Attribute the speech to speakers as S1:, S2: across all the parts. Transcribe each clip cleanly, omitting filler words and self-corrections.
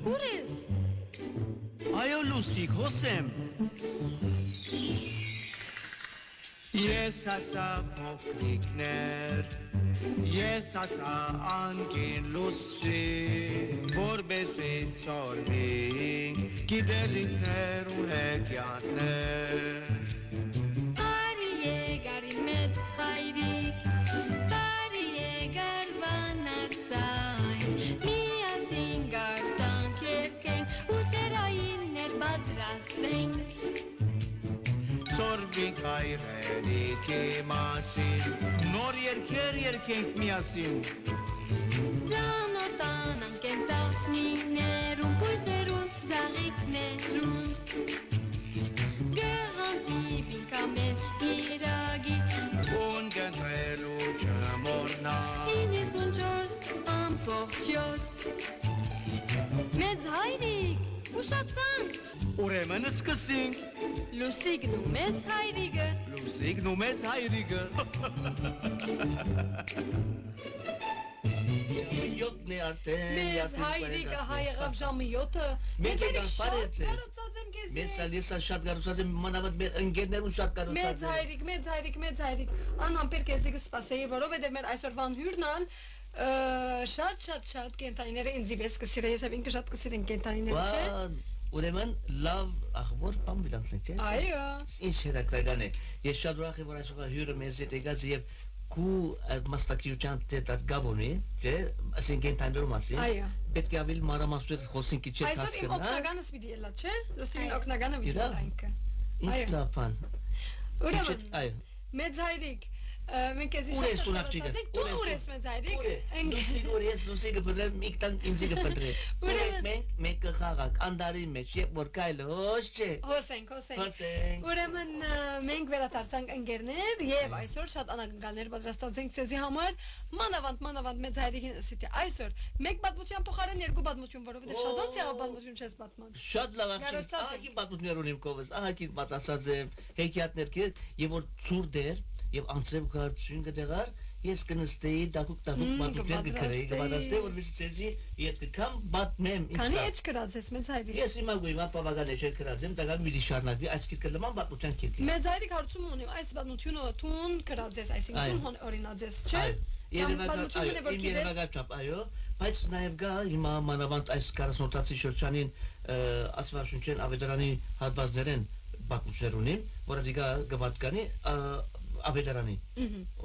S1: Ուր ես։
S2: Այո Լուսիկ, հոսեմ։ Ես ասա փոքրիկներ, ես ասա անկին լուսի, որբեսի ծորվի, գիտելիքներ ու հեքիաթներ։
S1: Բարի եկարի մեծ հայրիկ, բարի եկար վանացայն, միասին գարտանք երկենք, ու ծերայիններ բադրաստենք։
S2: Ծորվիկ հայրերիքի մասին, նոր երկեր երկենք միասին։
S1: Ձանոտանանք են տասնիներում, բույսերուն, ծաղիքներուն, գեղանտիվինք ամեն իրագի,
S2: Ուն գնտրելու չմորնա։
S1: 94 ամպողջյոտ, մեծ հայրիկ, ուշացանք,
S2: Ուրեմն սկսենք։
S1: Լուսիկն ու մեծ հայրիկը,
S2: Լուսիկն ու մեծ հայրիկը։
S3: Յոթն է արդեն։
S1: մեծ հայրիկը հայ եղավ ժամը 7-ը,
S3: Մեծ
S1: հայրիկ
S3: եկան
S1: շատ
S3: բարեցես։
S1: կարոցած եմ քեզի։
S3: Մեզ ես շատ կարուսած եմ, մանավանդ մեր ընկերներուն շատ
S1: Մեծ
S3: կարուսած եմ։
S1: հայրիկ, անհամբեր քեզի կսպասեի, որովհետև մեր այսօրվան հյուրնան շատ կենտանիները ինձի պես կսիրե, ես ինքը շատ կսիրեն կենտանիները, չէ։
S3: Ուրեմն լավ ախոր բան բիլանցնի, չէ՞։
S1: Այո։
S3: Ինչ հետաքրքրական է։ Ես շատ ուրախ եմ, որ այսօր հյուրը մեզ հետ եկած եւ քու մաստակիության դեպք գաբոնի, չէ՞, ասենք կենտանիներու մասին։
S1: Այո։
S3: Պետք է ավելի մանրամասնություն խոսենք քիչ
S1: Այսօր իմ
S3: հասկանա։
S1: օգնականս պիտի ելա, չէ։ Լուսին օգնականը պիտի ելա ինքը։
S3: Ինչ լավ բան։
S1: Ուրեմն,
S3: Այո։
S1: մեծ հայրիկ, մենք էսի
S3: Ուր ես
S1: շատ
S3: տունապջիկս,
S1: կարծացինք, դու ուր ես մեծ հայրիկ։
S3: Լուսիկը բերեմ, միգտան ինձի կպտրել։
S1: Ուրեմն
S3: Մենք կխաղանք անդարի մեջ, երբ որ կայլը հոս չէ։
S1: հոսենք։
S3: Հոսենք։
S1: Ուրեմն մենք վերադարձանք ընկերներ եւ այսօր շատ անակնկալներ պատրաստած ենք ցեզի համար, մանավանդ մեծ հայրիկին ասիթի այսօր մեկ պատմության փոխարեն երկու պատմություն, որովհետեւ շատ ոնց եղավ պատմություն չես պատման։
S3: Շատ լավ աղջիկ, ահագին պատմություններ ունիմ կովս, ահագին պատասած եմ, հեքիաթներ կես, եւ որ ծուր դեր, եւ անցրև կարծություն կդեղար, ես կնստեի դակուկ պատմություններ կգրեի, կպատասխանեի, որովհետեւ ցեզի իդ կգամ պատմեմ ինչ։
S1: Քանի էջ գրած ես մեծ հայրիկ։
S3: Ես հիմա գույն բավական է գրած եմ, դակալ մի շարունակվի, այս կլման պատմության կերպի։
S1: Մեծ հայրիկ հարցում ունեմ, այս պատմությունը տուն գրած ես, այսինքն օրինած ես, չէ։
S3: Երևակաչապ, այո, բայց նաև գա հիմա մանավանդ այս 40-տացի շրջանին ասվարշունչեն ավետարանի հատվածներեն բակուչներ ունին, որը դիգա գվատկանի ավետարանի։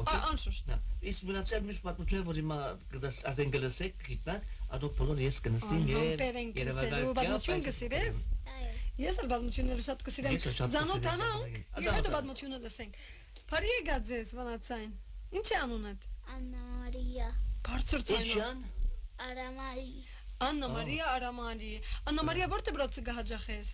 S1: Անշուշտ։
S3: Իսկ մնացել մյուս պատմությունները, որ հիմա արդեն գլսեք, գիտնակ, ադոք բոլոր ես կնստին եւ
S1: պատմություն կսիրես։ Ես էլ պատմությունները շատ կսիրեմ։ Զանոթանանք, եթե պատմությունը լսենք։ Բարի եկած ես վանացային։ Ինչ է անունդ։
S4: Աննա Մարիա
S1: Բարձր ցայնով։
S3: Ինչան։
S4: Արամայի
S1: Աննա Մարիա Արամանի։ Աննա Մարիա որտե բրոցը կհաջախես։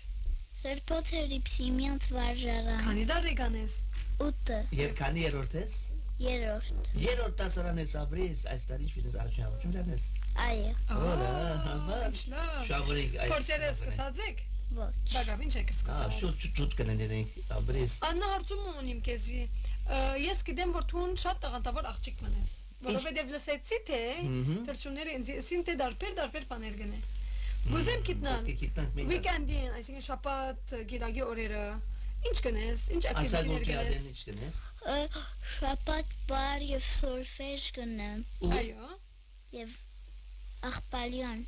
S4: Սրբոցերի Պսիմյանց վարժարան
S1: Քանի դար եկանես։
S4: 8
S3: Եվ քանի երրորդ ես։
S4: երրորդ
S3: Երրորդ դասարան ես ապրես, այս տարի ինչ առաջնահերթություն ես։
S4: այո
S3: Որա, հավաս։ Շավրիկ այս։
S1: Պորտերը սկսած եք։
S4: ոչ
S1: Բագավ ինչ եք սկսած։
S3: Շուտ կներենք ապրես։
S1: Աննա հարցում ունիմ քեզի։ Ես գիտեմ որ դու շատ տաղանդավոր աղջիկ մնես։ Որովհետև լսեցի թե թրջունները ինձ ասին թե դարբեր բաներ գնե։ Գուզեմ գիտնան։ Վիկենդին, այսինքն շաբաթ գիրագի օրերը ինչ գնես, ինչ ակտիվիտեներ գնես։
S3: Ինչ գնես։
S4: շաբաթ բար եւ սոլֆեժ գնեմ
S1: Այո։
S4: եւ աղբալյան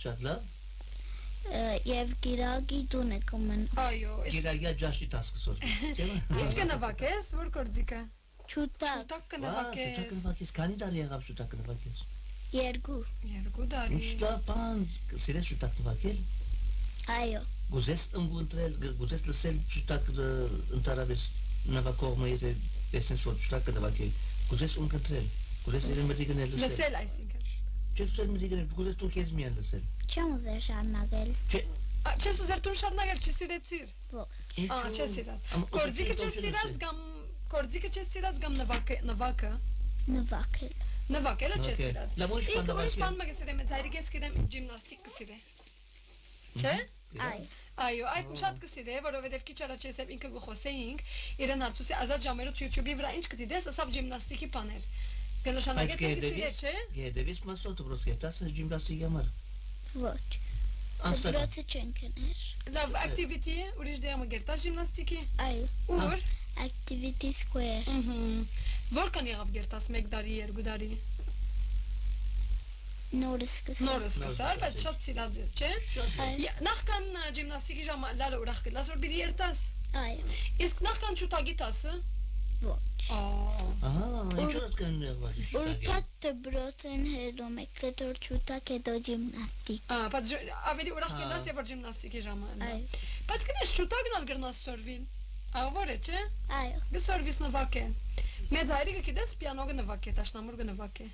S3: Շատ լավ։
S4: եւ գիրագի տունը կմն
S1: Այո։
S3: Գիրագիա ջաշի տասկսոր։
S1: Ինչ կնվակես, որ կորձիկա։
S4: չուտակ
S1: Շուտակ կնվակես։
S3: Շուտակ կնվակես, քանի տարի եղավ շուտակ կնվակես։
S4: երկու
S1: տարի։
S3: Ինչ լավ բան, սիրես շուտակ կնվակել։
S4: այո
S3: Գուզես ընտրել, գուզես լսել շուտակ ընտրավես նվակողը եթե տեսնես որ շուտակ կնվակել։ Գուզես ընտրել, գուզես իրեն մտի գնել լսել։
S1: Լսել այսինքն։
S3: Չես ուզել մտի գնել, գուզես դու քեզ միան լսել։
S4: չեմ ուզել շարունակել
S1: Չես ուզել դու շարունակել չսիրեցիր։
S4: ոչ
S1: Չես սիրած։ Կորձիկը չես սիրած կամ կորձիկը չես սիրած կամ նվակը։
S4: նվակել
S1: Նվակելը չես սիրած։
S3: Լավ ուրիշ բան
S1: ուրիշ բան մգեսրեմ ես հայրիկ ես գիտեմ ջիմնաստիկ կսիրե։ Չէ։ Այո, այդ շատ կսիրե, որովհետև քիչ առաջ ես ինքը գխոսեինք, իրեն հարցուցի ազատ ժամերով YouTube-ի վրա ինչ կդիտես, ասավ ջիմնաստիկի բաներ։ Գնաշանակե թե սիրե, չէ։
S3: Գեդեվիս մասոտ պրոսկետաս ջիմնաստիկի համար։
S4: ոչ
S3: Անստակ։
S4: Դրոցը չընկներ։
S1: Լավ activity ուրիշ դերում գերտա ժիմնաստիկի։
S4: Այո։
S1: Ուր։
S4: Activity Square։
S1: Որքան եղավ գերտաս 1 տարի, 2 տարի։
S4: Նորը սկսել։
S1: Նորը սկսար, բայց շատ սիրած էր, չէ։
S4: Այո։
S1: Նախքան ժիմնաստիկի ժամը լալը ուրախ կլաս որ պիտի երտաս։
S4: Այո։
S1: Իսկ նախքան չուտագիտասը։
S4: Ոչ։
S3: Ահա, ինչու՞ կան եղած։
S4: Ուրբաթ դրոցն հերում է կտոր չուտակ հետո ջիմնաստիկ։
S1: Բայց ավելի ուրախ կլաս եւ որ ժիմնաստիկի ժամը։
S4: Այո։
S1: Բայց կնես չուտագնալ գրնաս սորվին։ Աղվոր է, չէ։
S4: Այո։
S1: Գսորվիս նվակե։ Մեծ հայրիկը գիտես պիանո կնվակե, տաշնամուր կնվակե։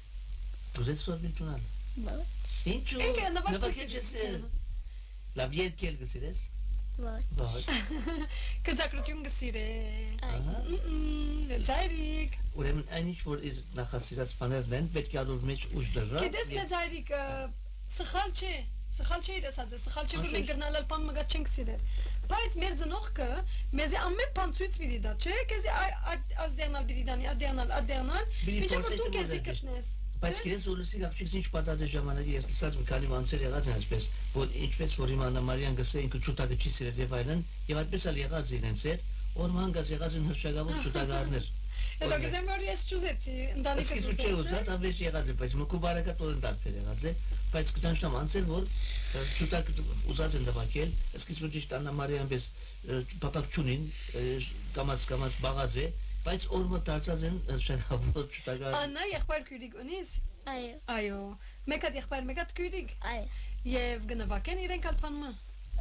S3: Ուզես սորվին տունալ։
S4: Ոչ։
S3: Ինչու։
S1: Ինքը նվակե
S3: Նվակեցես։ Լավ եկել գսիրես։
S4: Ոչ։
S1: Կզակրություն գսիրե։
S3: Ահա։
S1: Ձայրիկ։
S3: Ուրեմն այնինչ որ իր նախասիրած բաներն են, պետք է ադոր մեջ ուժ դրա։
S1: Գիտես մեծ հայրիկ սխալ չէ։ Սխալ չէ իր ասած, սխալ չէ որ մենք գրնալալ բան մգա չենք սիրել։ Բայց մեր ծնողքը մեզի ամեն բան ցույց պիտի դա, չէ՞, քեզի ազդերնալ պիտի դանի, ադերնալ, ինչը որ դու քեզի կտնես։
S3: Բայց քեզ ոլսի աղջիկս ինչ պատած է ժամանակի ես լսած մի քանի բանցեր եղած են այսպես, որ ինչպես որ հիմա Աննա Մարիան գսե ինքը ճուտակը չի սիրել եւ այլն, եւ այդպես էլ եղած իրենց հետ, օրմանգած եղած են հրշագավոր ճուտակարներ։
S1: Հետո գսեմ որ ես ճուզեցի, ընտանիքը
S3: Իսկ չէ ուզած ավելի եղած է, բայց մոկու բարակա տորն դարբեր եղած է, բայց կտանշտամ անցել որ ճուտակ ուզած են դվակել, իսկ ճիշտ Աննա Մարիան պես պապակ ճունին կամած բաղած է, բայց օրը դարձած են հրշագավոր ճուտակար։
S1: Աննա եղբայր քյուրիկ ունիս։
S4: Այո։
S1: Այո։ Մեկ հատ եղբայր, մեկ հատ քյուրիկ։
S4: Այո։
S1: Եվ գնվակեն իրենք ալփանմա։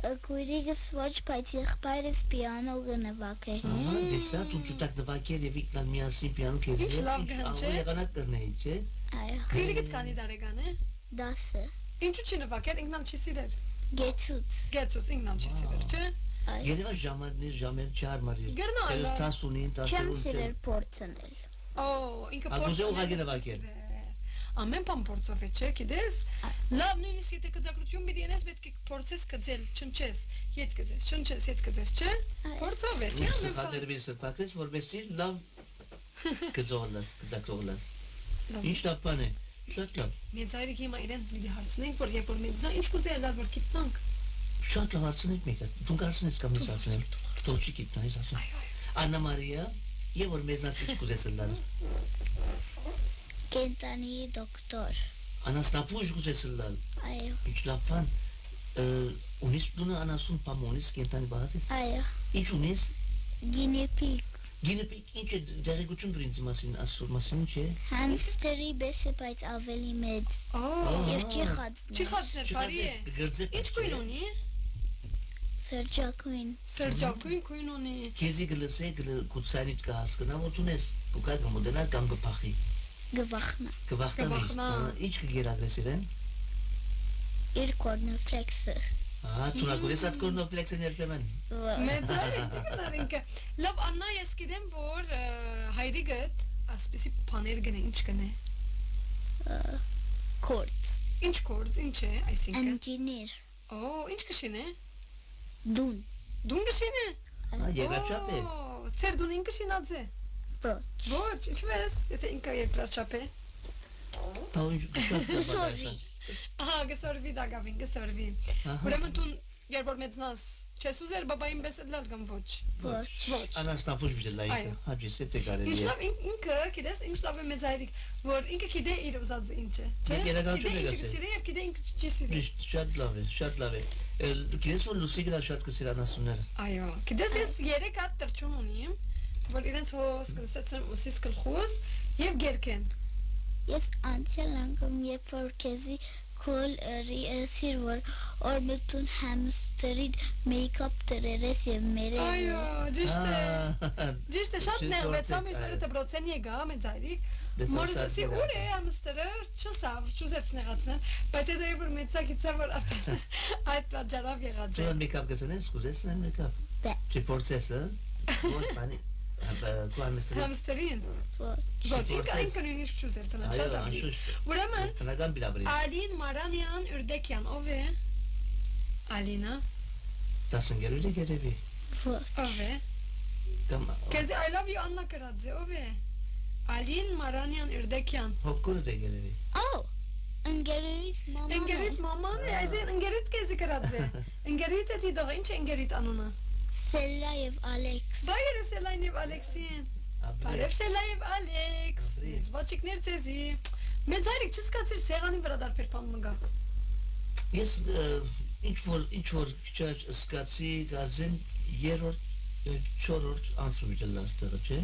S4: Քույրիկս ոչ, բայց եղբայրս պիանո կնվակե։
S3: Ահա, դեսա դու ճուտակ դվակել եւ իքնալ միասին պիանո քեզ։
S1: Ինչ լավ գան, չէ՞։
S3: Եղանակ կրնեի, չէ։
S4: Այո։
S1: Քյուրիկդ կանի տարեկան է։
S4: 10։
S1: Ինչու չի նվակել, ինքնալ չի սիրել։
S4: Գեցուց։
S1: Գեցուց ինքնալ չի սիրել, չէ։
S4: Այո։
S3: Երևա ժամեր չարմարի։
S1: Գրնալ։
S3: 10-ին, 10-ին։
S4: Չեմ սիրել փորձնել։
S1: Օ, ինքը
S3: Ագուզե ուղղակի նվակել։
S1: Ամեն բան փորձով է, չէ՞, գիտես։ Լավ, նույնիսկ եթե կձակրություն պիտի ենես, պետք է փորձես կծել, չնչես, ետ կծես, չնչես, ետ կծես, չէ։ Փորձով է, չէ՞, ամեն բան։
S3: Սխալներ բես պակես, որովհետեւ լավ կձակրողլաս։
S1: Լավ։
S3: Ինչ լավ բան է։ Շատ լավ։
S1: Մեծ հայրիկի հիմա իրեն պիտի հարցնենք, որ երբ որ մեծ նա ինչ կուզե լավ որ գիտնանք։
S3: Շատ լավ հարցնեք մեկը։ Դու կարծես կամ ես հարցնեմ։ Տոչի գիտնայս ասա։ Աննա Մարիա, եւ որ մեզնաց ինչ կուզես լալ։
S4: Կենտանի դոկտոր։
S3: Անաստապուժ կուզես լալ։
S4: Այո։
S3: Ինչ լավ բան։ Ունիս դու անասուն պամոնից կենտանի բացես։
S4: Այո։
S3: Ինչ ունիս։
S4: Գինեպիկ։
S3: Գինեպիկ ինչ է դերեկություն դրինց մասին ասում մասին չէ։
S4: Համստերի բեսը, բայց ավելի մեծ։ Եվ չի խածներ։
S1: Չի խածներ, բարի է։
S3: Գրձե։
S1: Ինչ կույն ունի։
S4: Սրջակույն։
S1: Սրջակույն կույն ունի։
S3: Քեզի գլսե գուցանիտ կհասկնա որ ունես։ Կուկա գմոդենա կամ գփախի։
S4: Գվախնա։
S3: Գվախնա։ Ինչ կգերագրես իրեն։
S4: Իր կորնոֆլեքսը։
S3: Թունակուրես այդ կորնոֆլեքսը ներկեման։
S1: Մեծ հայրիկը։ Լավ, Աննա, ես գիտեմ, որ հայրիկդ ասպիսի բաներ գնե, ինչ գնե։
S4: Կորց։
S1: Ինչ կորց, ինչ է, այսինքն։
S4: Ինժեներ։
S1: Օ, ինչ կշինե։
S4: Դուն։
S1: Դուն կշինե։
S3: Երկրաչափ է։
S1: Ծեր դուն ինքը շինած է։
S4: Ոչ։
S1: Ոչ, ինչպես, եթե ինքը երկրաչափ է։
S3: Տա ինչ
S4: Գսորվի։
S1: Ահա, գսորվի դագավին, գսորվի։ Ուրեմն դու երբ որ մեծնաս, չես ուզեր բաբային բեսել կամ ոչ։
S4: Ոչ։
S1: Ոչ։
S3: Անաստապուժ բիլա ինքը։ Հաջի սեթե կարելի
S1: Ինչ
S3: է։
S1: լավ ինքը, գիտես, ինչ լավ է մեծ հայրիկ, որ ինքը գիտե իր ուզած ինչը, չէ՞։
S3: Երեգանություն է գասել։
S1: Գիտե եւ գիտե ինքը չի սիրի։
S3: Միշտ շատ լավ է, շատ լավ է։ Գիտես որ լուսի գրա շատ կսիր անասունները։
S1: Այո, գիտես ես 3 հատ տրճուն ունիմ, որ իրենց հոս կլսեցնեմ ուսիս գլխուս եւ գերքեն։
S4: Ես անցյալ անգամ երբ որ քեզի կոլ սիր որ օրմտուն համստերի մեյքափ դրերես եւ մերել։
S1: Այո, ճիշտ է։ Ճիշտ է, շատ ներվեցա, մյուս օրը դպրոցեն եկա, մեծ հայրիկ։ Մորսի ուր է համստերը, չսավ, չուզեց նեղացնել, բայց հետո երբ որ մեծակիցա որ այդ պատճառով եղած է։
S3: Դու մեյքափ գցնես, կուզես նեն մեյքափ։ Չի փորձես, ոչ բանի։
S1: Համստերին։ Ոչ, ինքը նույնիսկ չուզեր տնած շատ ավելի։ Ուրեմն
S3: Տնական բիլաբրի։
S1: Ալին Մարանյան Ուրդեկյան, ով է։ Ալինա։
S3: Դասընկերուր է գերեվի։
S1: Ով է։
S3: Կամ
S1: Քեզի I love you Աննա Կրաձե, ով է։ Ալին Մարանյան Ուրդեկյան։
S3: հոկկորը դե գերեվի։
S4: Օ, Ընկերուհիս մաման։
S1: Ընկերիդ մաման է, այսին ընկերիդ քեզի գրած է։ Ընկերիդ է դիդող, ինչ է ընկերիդ անունը։
S4: Սելլա եւ Ալեքս։
S1: Բայերը Սելային եւ Ալեքսին։ Բարև Սելա եւ Ալեքս։ Զվաճիկներ ցեզի։ Մեծ հայրիկ չսկացիր սեղանի վրա դարբեր բան մգա։
S3: Ես ինչ որ քիչ սկացի գազեն երրորդ 4-րդ անցումից լաստերը, չէ։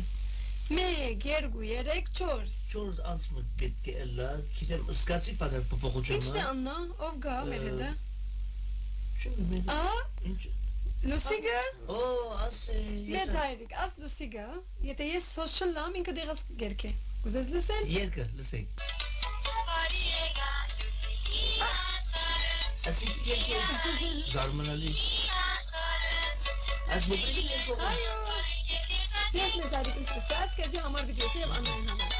S1: 1, 2, 3, 4։
S3: 4 անցում պետք է լա, գիտեմ սկացի պատեր փոփոխությունը։
S1: Ինչն է Աննա, ով գա մեր հետը։
S3: Ինչ։
S1: Ա, Լուսիգա։
S3: Օ, ասե։
S1: Մեծ հայրիկ, աս Լուսիգա, եթե ես սո셜 լամ ինքը դեղած գերքե։ Ուզես լսել։
S3: Երկը, լսեք։ Ասի երկը զարմանալի։ Աս բոբրի երկը։
S1: Այո։ Ես մեծ հայրիկ ինչ կսած, քեզի համար վիդեոս եւ Աննային համար։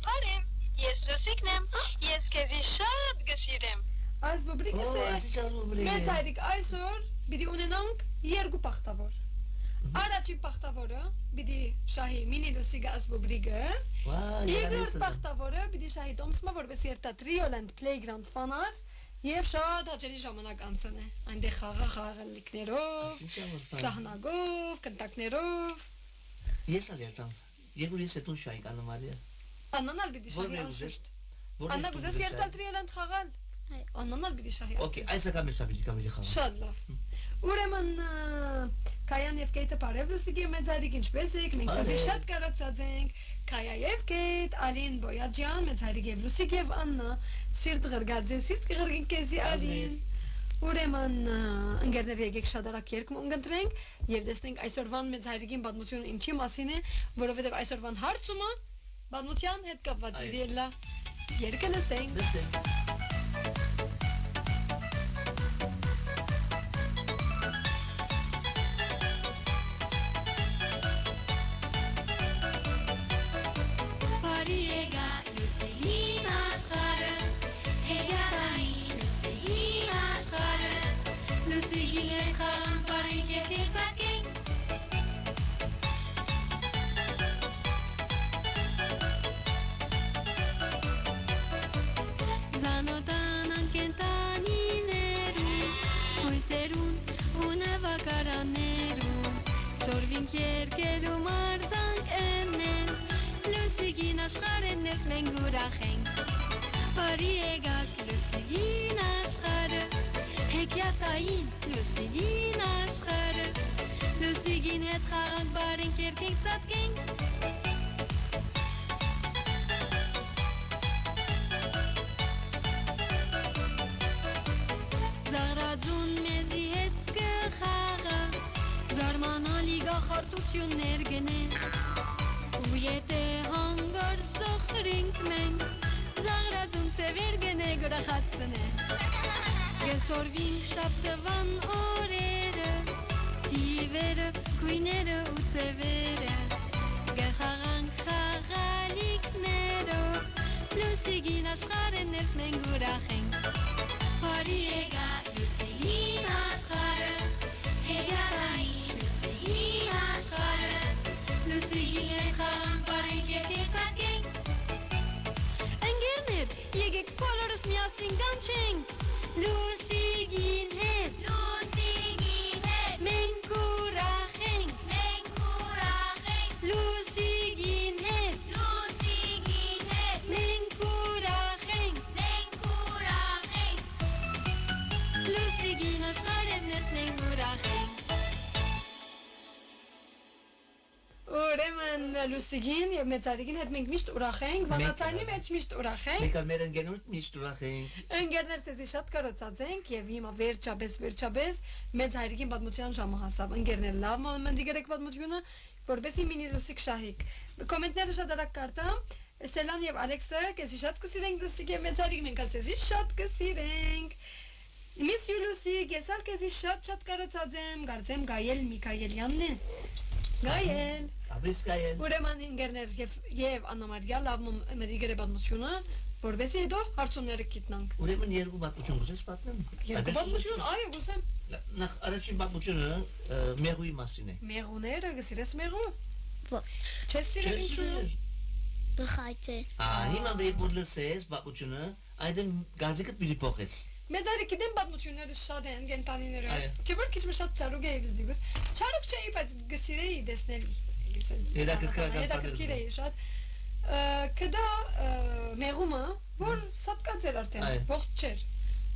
S5: Բարև, ես Լուսիկն եմ, ես քեզի շատ գսիրեմ։
S1: Այս բոբրիկս է։
S3: Ասի ճարու բրի։
S1: Մեծ հայրիկ այսօր պիտի ունենանք 2 պախտավոր։ Առաջին պախտավորը պիտի շահի մինի Լուսիգա աս բոբրիկը։ Երկրորդ պախտավորը պիտի շահի Տոմսմա, որպես երթա Trioland Playground ֆանար եւ շատ հաճելի ժամանակ անցնե։ Այնտեղ խաղալիքներով, սահնագով, կնտակներով։
S3: Ես ալիացամ։ Երկու ես էտուն շայ կանա Մարիա։
S1: Աննալ պիտի շահի անշուշտ։ Աննա գուզես երթալ Trioland խաղալ։ Աննալ պիտի շահի։
S3: Okay, այս ակամ ես ապիլի կամիլի խաղալ։
S1: Շատ լավ։ Ուրեմն Կայան եւ Կեյթը բարև Լուսիգի մեծ հայրիկ ինչպես եք, մենք քեզի շատ կարծած ենք։ Կայա եւ Կեյթ, Ալին Բոյաջյան, մեծ հայրիկ եւ Լուսիգ եւ Աննա, սիրտ գրգածե, սիրտ գրգին քեզի Ալին։ Ուրեմն ընկերներ եկեք շատ արագ երգում ընտրենք եւ տեսնենք այսօրվան մեծ հայրիկին պատմությունը ինչի մասին է, որովհետեւ այսօրվան հարցումը պատմության հետ կապված վիդեոյա։ Երգը լսենք։ Գեսորվին շապտվան օրերը, թիվերը, գույները ու ծևերը, գխաղանք խաղալիքներով, Լուսիգին աշխարհը ներս մենք ուրախ ենք։ Բարի եկա Լուսիգին աշխարհը, հեգարային Լուսիգին աշխարհը, Լուսիգին հետ խաղանք բարենք և կեցակենք։ Ընկերներ, եկեք բոլորս միասին կանչենք, Լուսիգին հետ, մենք ուրախ ենք, Լուսիգին հետ, մենք ուրախ ենք, Լուսիգին աշխարհը ներս մենք ուրախ ենք։ Ուրեմն Լուսիգին եւ մեծ հայրիկին հետ մենք միշտ ուրախ ենք, վանացանի մեջ միշտ ուրախ ենք։
S3: Մենք մեր ընկերներով միշտ ուրախ ենք։
S1: Ընկերներ ցեզի շատ կարծած ենք եւ հիմա վերջապես մեծ հայրիկին պատմության ժամը հասավ։ Ընկերներ լավ մոմենտի գրեք պատմությունը, որովհետեւ մինի Լուսիկ շահիկ։ Կոմենտները շատ արագ կարտամ։ Սելան եւ Ալեքսը քեզի շատ կսիրենք Լուսիկ եւ մեծ հայրիկ մենք քեզի շատ կսիրենք։ Miss Lucy, ես ալ քեզի շատ կարծած եմ, կարծեմ Գայել Միքայելյանն է։ Գայել։
S3: Աբրիս Գայել։
S1: Ուրեմն ընկերներ եւ Աննա Մարիա լավ մոմենտի գրեք պատմությունը, որովհետեւ հետո հարցումները գտնանք։
S3: Ուրեմն երկու պատմություն գուցես պատմեմ։
S1: Երկու պատմություն, այո, գուցեմ։
S3: Նախ առաջին պատմությունը մեղուի մասին է։
S1: Մեղուները, գսիրես մեղու։
S4: Ոչ։
S1: Չես սիրել ինչու։
S4: Բխայցե։
S3: Հիմա մենք որ լսես պատմությունը, Այդն գազիկը պիտի փոխես։
S1: Մեծարի գիտեմ պատմությունները շատ են գենտանիները։
S3: Այո։
S1: Չէ՞ որ քիչ շատ ճարուկ է դիգը։ Ճարուկ չէ, բայց գսիրեի դեսնել։ Հետաքրքիր է շատ։ Կդա մեղումը, որ սատկած էր արդեն, ողջ չէր։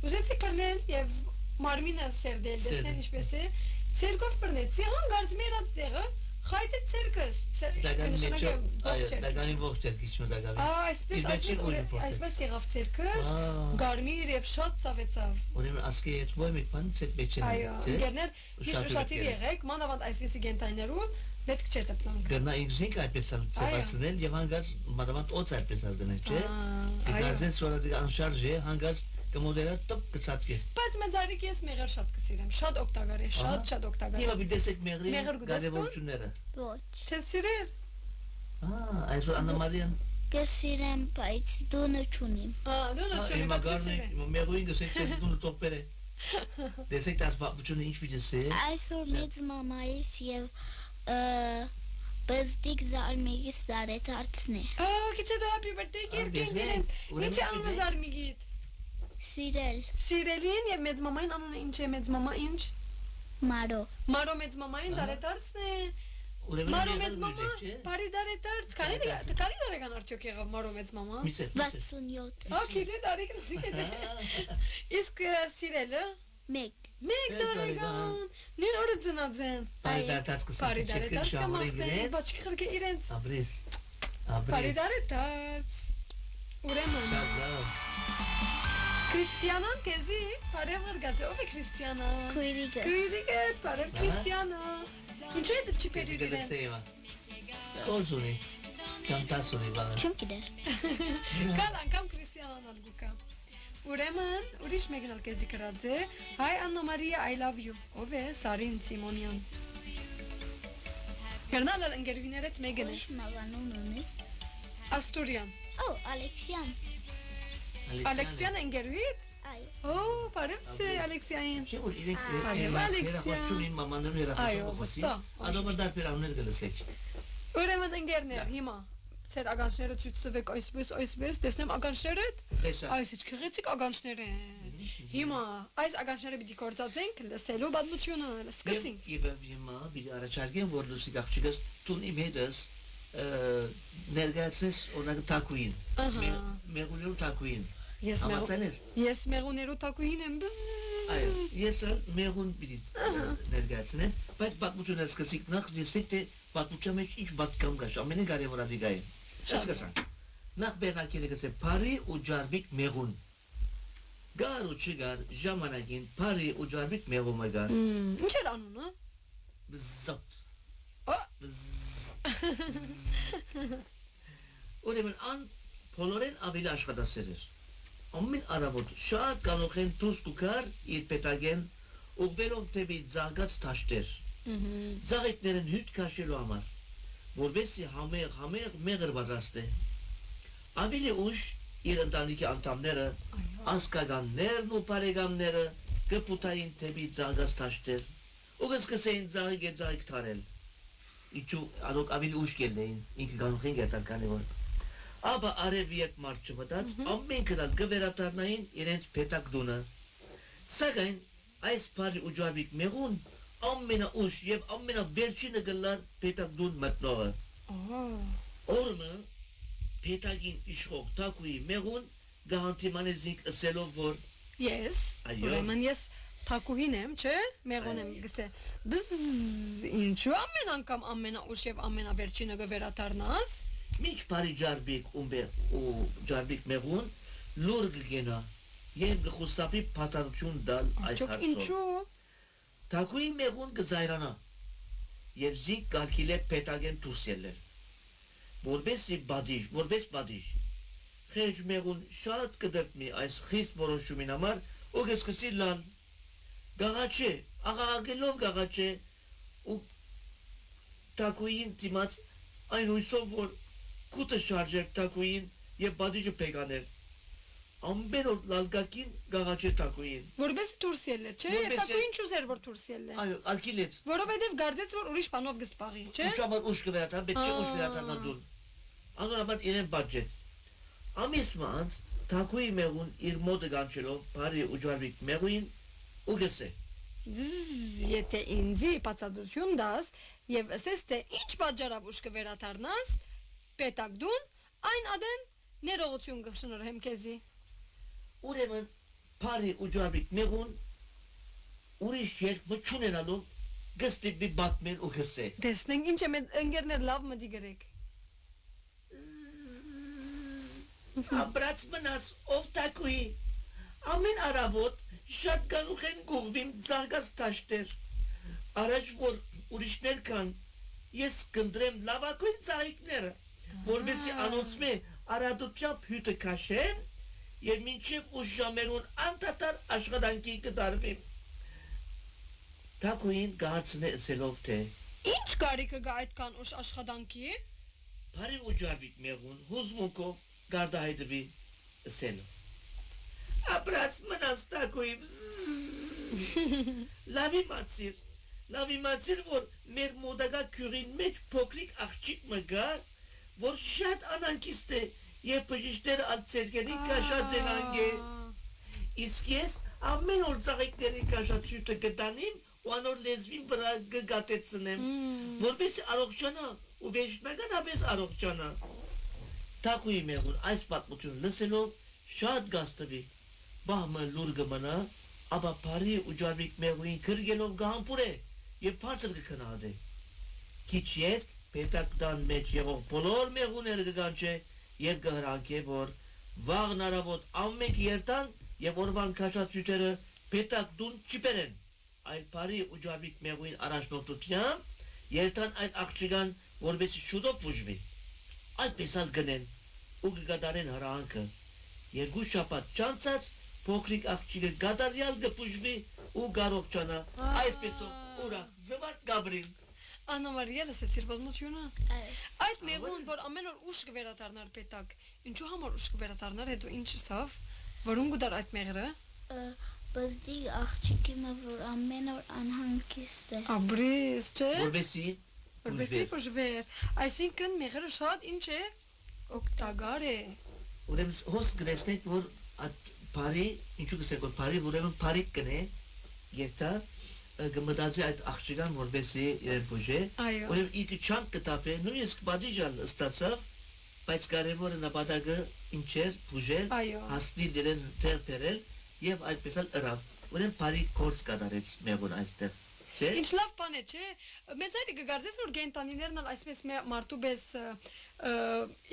S1: Ուզեցի բռնել եւ մարմինը սերդել, դեսնել ինչպես է։ Ցերկով բռնեցի, հանգարց մերած տեղը, խայտեց ցերկս։
S3: Դագանի ողջ էր քիչ մտակալի։
S1: Այսպես եղավ ցերկս, գարմիր եւ շատ ցավեցավ։
S3: Ուրեմն ասկի հետ ոյ մի բան ցեր բեչեն։
S1: Այո, ինքերներ քիչ շատ եղեք, մանավանդ այսպեսի գենտայներու պետք չէ տպնանք։
S3: Գնա ինքզինք այդպես ծավալցնել եւ հանգած մանավանդ օծ այդպես դնել, չէ։ Գազեն սորադի անշարժ է, հանգած կմոդելը տոп կծածկի։
S1: Բայց մեծարիկ ես մեղր շատ կսիրեմ, շատ օգտակար է, շատ օգտակար։
S3: Եվ դեսեք մեղրի գազեվությունները։
S4: Ոչ։
S1: Չես սիրել։
S3: Այսօր Աննա Մարիան
S4: Կսիրեմ, բայց դունը չունիմ։
S1: Դունը չունի,
S3: բայց կսիրեմ։ Մեղրին գսեք չես դունը տոպերը։ Դեսեք դաս բապուչունը ինչ պիտի սե։
S4: Այսօր մեծ մամայիս եւ բզդիկ զարմիգից դարեթարցն է։
S1: Քիչ դու happy birthday կերկեն իրենց։ Ինչ անունը զարմիգիդ։
S4: Սիրել։
S1: Սիրելին եւ մեծ մամային անունը ինչ է մեծ մամա ինչ։
S4: Մարո։
S1: Մարո մեծ մամային դարեթարցն է։ Մարո մեծ մամա, բարի դարեթարց։ Քանի տարեկան արդյոք եղավ Մարո մեծ մաման։
S4: 67։
S1: Okay, դե տարեկան է։ Իսկ սիրելը։ 1 տարեկան։ Նույն օրը ծնած են։
S3: Բարի դարեթարց
S1: Բարի դարեթարց կամախտեն, բաչի խրկե իրենց։
S3: Աբրես։
S1: Բարի դարեթարց։ Ուրեմն։ Քրիստիանան քեզի բարև արգած ով է Քրիստիանան։ Քույրիկը, բարև Քրիստիանա։ Ինչու է դու չփերի իրեն։
S3: Կոզունի։ Կանտասունի բանը։
S4: Չեմ գիտեր։
S1: Կալ անգամ Քրիստիանան ալգուկա։ Ուրեմն ուրիշ մեկն ալ քեզի գրած է Hi Anna Maria I love you։ Ով է Սարին Սիմոնյան։ Հերնալ ընկերուներդ մեկն է։
S4: Ինչ մավանուն ունի։
S1: Աստուրյան։
S4: Ալեքսյան։
S1: Ալեքսյան ընկերուիդ։
S4: Այո։
S1: Բարև սե Ալեքսիային։
S3: Չէ՞ որ իրենք երախոչունին մամաներու երախոչություն խոսի։ Ադոմը դարբեր անուններ գլսեք։
S1: Ուրեմն ընկերներ հիմա ծեր ականջները ցույց տվեք այսպես տեսնեմ ականջներդ։ Այս ինչ քղեցիկ ականջներ են։ Հիմա այս ականջները պիտի կործածենք լսելու պատմությունը սկսենք։
S3: Եվ հիմա պիտի առաջարկեմ որ լուսիկ աղջիկս տուն իմ հետս ներկայացնես օրինակ թակուին։ Մեղուներու թակուին։ Ես մեղուներու թակուին եմ։ Այո, ես մեղուն պիտի ներկայացնեմ, բայց պատմությունը սկսիկ նախ դեսեք թե պատմության մեջ ինչ պատկամ կա, ամենակարևորը դիգա է։ Սկսանք։ Նախ բերակելը գսե Փարի ու Ջարբիկ մեղուն։ Գար ու չգար ժամանակին Փարի ու Ջարբիկ մեղումը գար։
S1: Ինչ էր անունը։
S3: Զոտ։ Ուրեմն ան բոլորեն ավելի աշխատասեր էր։ Ամեն առավոտ շատ կարող են դուրս կուքար իր պետագեն ուղվելով թեպի զարգաց թաշտեր։ Զաղիթներն հյութ քաշելու համար, որովհետեւ համեղ մեղր պատրաստ է։ Ավելի ուշ իր ընտանիքի անդամները, ասկականներն ու բարեկամները կպուտային թեպի զարգաց թաշտեր։ Ու կսկսեին զաղիք թարել։ Ինչու adok ավելի ուշ գելեին, ինքը կարող են գտալ քանի որ Աբա արև երբ մարդ չմտած, ամենքը դալ գվերատարնային իրենց պետակ դունը։ Սակայն այս բարի ու ջարբիկ մեղուն ամենաուշ եւ ամենավերջինը գլար պետակ դուն մտնողը։ Օրմը պետակին իշխող թակուի մեղուն գահանտիմանեզինք ասելով որ
S1: Ես, ուրեմն ես թակուհին եմ, չէ, մեղուն եմ գսե։ Ինչու ամեն անգամ ամենաուշ եւ ամենավերջինը գվերատարնաս։
S3: Մինչ բարի ջարբիկ ու ջարբիկ մեղուն լուր գգենա եւ գխուսապի փաթարություն դալ այս հարցով։
S1: Ինչու։
S3: Թակուի մեղուն գզայրանա եւ զիկ կարգիլ է պետագեն դուսելեր։ Որպես բադիժ։ Խեջ մեղուն շատ կդրտնի այս խիստ որոշումին համար ու գսկսի լալ։ Գաղաչե, աղաղակելով գաղաչե ու թակուին դիմաց այն հույսով որ Կուտը շարժեր թակուին եւ բադիժը պեկաներ։ Ամբեր օր լալգակին գաղաչե թակուին։
S1: Որպես դուրս ելը, չէ՞։ Թակուին չուզեր որ դուրս ելը։
S3: Այո, արկիլեց։
S1: Որովհետեւ գարձեց որ ուրիշ բանով գսպաղի, չէ՞։
S3: Ու ճամար ուշ կվերաթա, պետք է ուշ վերաթանա դուն։ Անորաբար իրեն բաժեց։ Ամիս մանց թակուի մեղուն իր մոտը գանչելով բարի ու ջարվիկ մեղուին ու գսե
S1: Եթե ինձի բացատրություն դաս եւ ասես թե ինչ պատճառով ուշքը վերադառնաս, պետք դուն այն ադեն ներողություն կշնորհեմ քեզի։
S3: ուրեմն բարի ու ջարվիկ մեղուն ուրիշ երկ մչունենալով գստիպի բատմել ու գսե
S1: Տեսնենք ինչ է մեր ընկերներ լավ մտի գրեք։
S3: Ապրած մնաս ով թակուի ամեն առավոտ շատ կանուխ են գողվիմ ձարգած տաշտեր, առաջ որ ուրիշներ կան, ես կնդրեմ լավակույն ծաղիկները, որվեսի անոնցմե արադությամբ հյութը կաշեմ, և մինչև ուշ ժամերուն անտատար աշխատանքի կդարվիմ։ Թակուին գարցն է ասելով թե,
S1: Ինչ կարիքը գա այդքան ուշ աշխատանքի։
S3: բարի ու ջարվիկ մեղուն հուզմունքով գարդահայտվի ասելով։ Ապրած մնաս թակուի լավի մացիր, որ մեր մոդագա քյուրին մեջ փոքրիկ աղջիկ մգար, որ շատ անանկիստ է և բժիշկները ալցերկերի կաշած են անգե։ Իսկ ես ամեն օր ծաղիկների կաշացյութը գտանիմ ու անոր լեզվին վրա գգատեցնեմ, որպես առողջանա ու վերջնականապես առողջանա։ Թակուի մեղուն այս պատմություն լսելով շատ գաստվի Բահմը լուր գմնա, ապա բարի ու ջարվիկ մեղուին քրգելով գահամպուր է և բարձր կքնադե։ Քիչ երկ պետակդան մեջ եղող բոլոր մեղուները կգանչե և կհրանք է, որ վաղն առավոտ ամենք երտան և օրվան քաշացյութերը պետակդուն չիպերեն, այլ բարի ու ջարվիկ մեղուին առաջնորդությամբ երտան այդ աղջիկան, որպեսզի շուտով բուժվի։ Այդպես ալ գնեն ու կգադարեն հրանքը։ Երկու շաբաթ չանցած փոքրիկ աղջիկը գադարյալ կբուժվի ու գարողջանա, այսպեսով ուրա զվարթ գաբրին։
S1: Անա Մարիա լսեցիր պատմությունը։ Այդ մեղուն, որ ամեն օր ուշ կվերադառնար պետակ, ինչու համար ուշ կվերադառնար, հետո ինչ սավ, որում գուդար այդ մեղրը։
S4: Բզդի աղջիկի մը որ ամեն օր անհանգիստ է։
S1: Աբրիս, չէ։
S3: Որպեսի
S1: բուժվեր։ Այսինքն մեղրը շատ ինչ է, օգտակար է։
S3: ուրեմն հոս գրեցնենք, որ այդ բարի, ինչու կսենք, որ բարի, ուրեմն բարիկ կնե, երտա, գմտածի այդ աղջիկան, որպեսի իրեն բուժե, ուրեմն ինքը չանք կտապե, նույնիսկ բադիժան ստացավ, բայց կարևորը նպատակը ինչ էր բուժել, հասնի իրեն տեղ բերել և այդպես ալ ըրավ, ուրեմն բարի կորց կատարեց մեղուն այստեղ, չէ։
S1: Ինչ լավ բան է, չէ։ Մեծ այդի կգարձես, որ գենտանիներն այսպես մարդու պես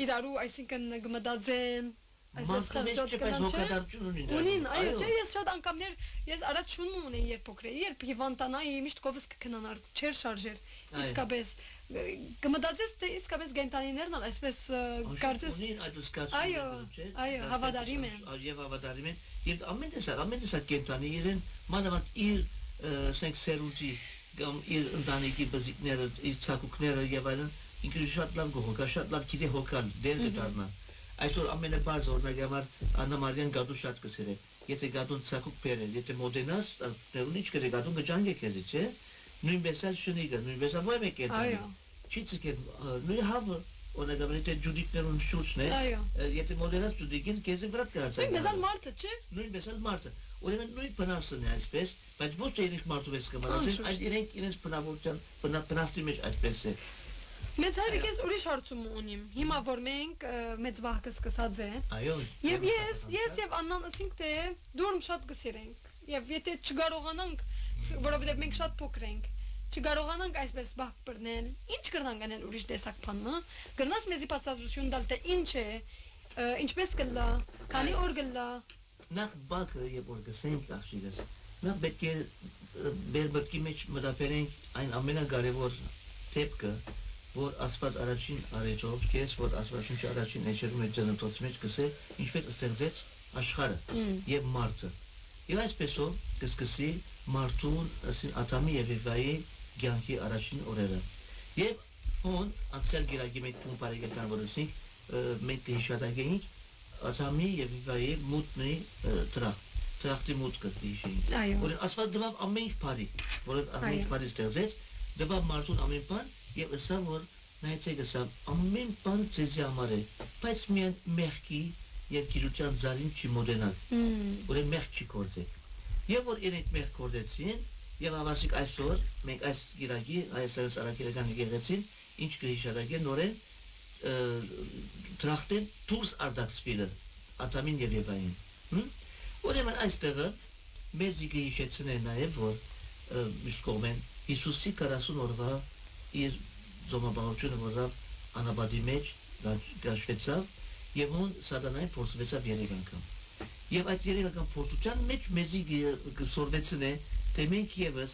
S1: իրարու, այսինքն գմտածեն,
S3: Մարդու պես հոգադարձություն ունին։
S1: Ունին, այո, չէ, ես շատ անգամներ, ես առաջ շունում ունեի երբ փոքր էի, երբ հիվանդանայի միշտ կովս կքնանար, չեր շարժեր, իսկապես կմտածես, թե իսկապես գենտանիներն այսպես կարծես։
S3: Ունին այդ զգացումը, չէ։
S1: Այո, հավատարիմ են։
S3: Եվ հավատարիմ են, և ամեն տեսակ գենտանի իրեն, մանավանդ իր սենք սերունդի, իր ընտանիքի բզիկները, իր ցակուկները և այլն, ինքը շատ լավ գողոք, շատ լավ գիտե հոգալ, դեր կդառնա։ Այսօր ամենաբարձ օրինակ համար Աննա Մարիան գադու շատ կսեր է։ Եթե գադուն ցակուկ բերել, եթե մոդենաս, դեռ ինչ կրե գադուն կջանգե քեզ, չէ։ Նույնպես էլ շնիգը, նույնպես ամոյ մեկ է։
S1: Այո։
S3: Չի ցկե, նույն հավը, օրինակ եթե ջուդիկներուն շուրջն է, եթե մոդենաս ջուդիկին քեզ վրա կհարցա։
S1: Նույնպես էլ մարդը, չէ։
S3: Նույնպես էլ մարդը։ Ուրեմն նույն բնաստն է այսպես, բայց ոչ թե իրենք մարդու պես կմնացեն, այլ իրենք իրենց բնավորության բնաստի մեջ այսպես է։
S1: Մեծ հայրիկես ուրիշ հարցում ունիմ, հիմա որ մենք մեծ վահկը սկսած է, և ես և Աննան ասինք, թե դուրմ շատ կսիրենք, և եթե չգարողանանք, որովհետև մենք շատ փոքր ենք, չգարողանանք այսպես վահկ բռնել, ինչ կրնանք անել ուրիշ տեսակ բանը, գրնաս մեզի բացատրություն տալ, թե ինչ է, ինչպես կլա, քանի օր կլա։
S3: Նախ բակը և որ գսենք աղջիկս, նախ պետք է մեր մտքի մեջ մտաբերենք այն ամենակարևոր դեպքը, որ ասված առաջին արեջով քեզ, որ ասվածին առաջին էջերում է ջնտոց մեջ գսել, ինչպես ստեղծեց աշխարհը եւ մարդը։ Եվ այսպեսով կսկսի մարդուն Ադամի եւ Եվայի կյանքի առաջին օրերը։ Եվ հոն անցյալ գիրակի մեջ թուն բարեկեցան որսինք մենք հիշատակենք Ադամի եւ Եվայի մուտնի տրախտի մուտքը հիշենք։ Որ ասված դեպավ ամեն ինչ բարի, որ ամեն ինչ բարի ստեղծեց, դեպավ մարդուն ամեն բան Եվ ասա, որ նայեցեք ասա, ամեն բան ձեզի համար է, բայց միայն մեղքի եւ գիրության ձարին չի մոդենալ։ Ուրեմն մեղք չի կործել։ Եվ որ իրենք մեղք կործեցին, եւ ավասիկ այսօր մենք այս գիրագի այսօր արագերական եկեղեցին ինչ կհիշարակեն նորեն տրախտեն դուրս արդակսվելը ատամին եւ Եվային։ Ուրեմն այստեղը մեզ կհիշեցնեն նաեւ որ միշտ կողմեն Հիսուսի 40 օրվա իր զոմաբաղությունը որով անաբադի մեջ գաշվեցավ եւ ուն սատանային փորձվեցավ 3 անգամ։ Եվ այդ 3 անգամ փորձության մեջ մեզի կսորվեցնե թե մենք եւս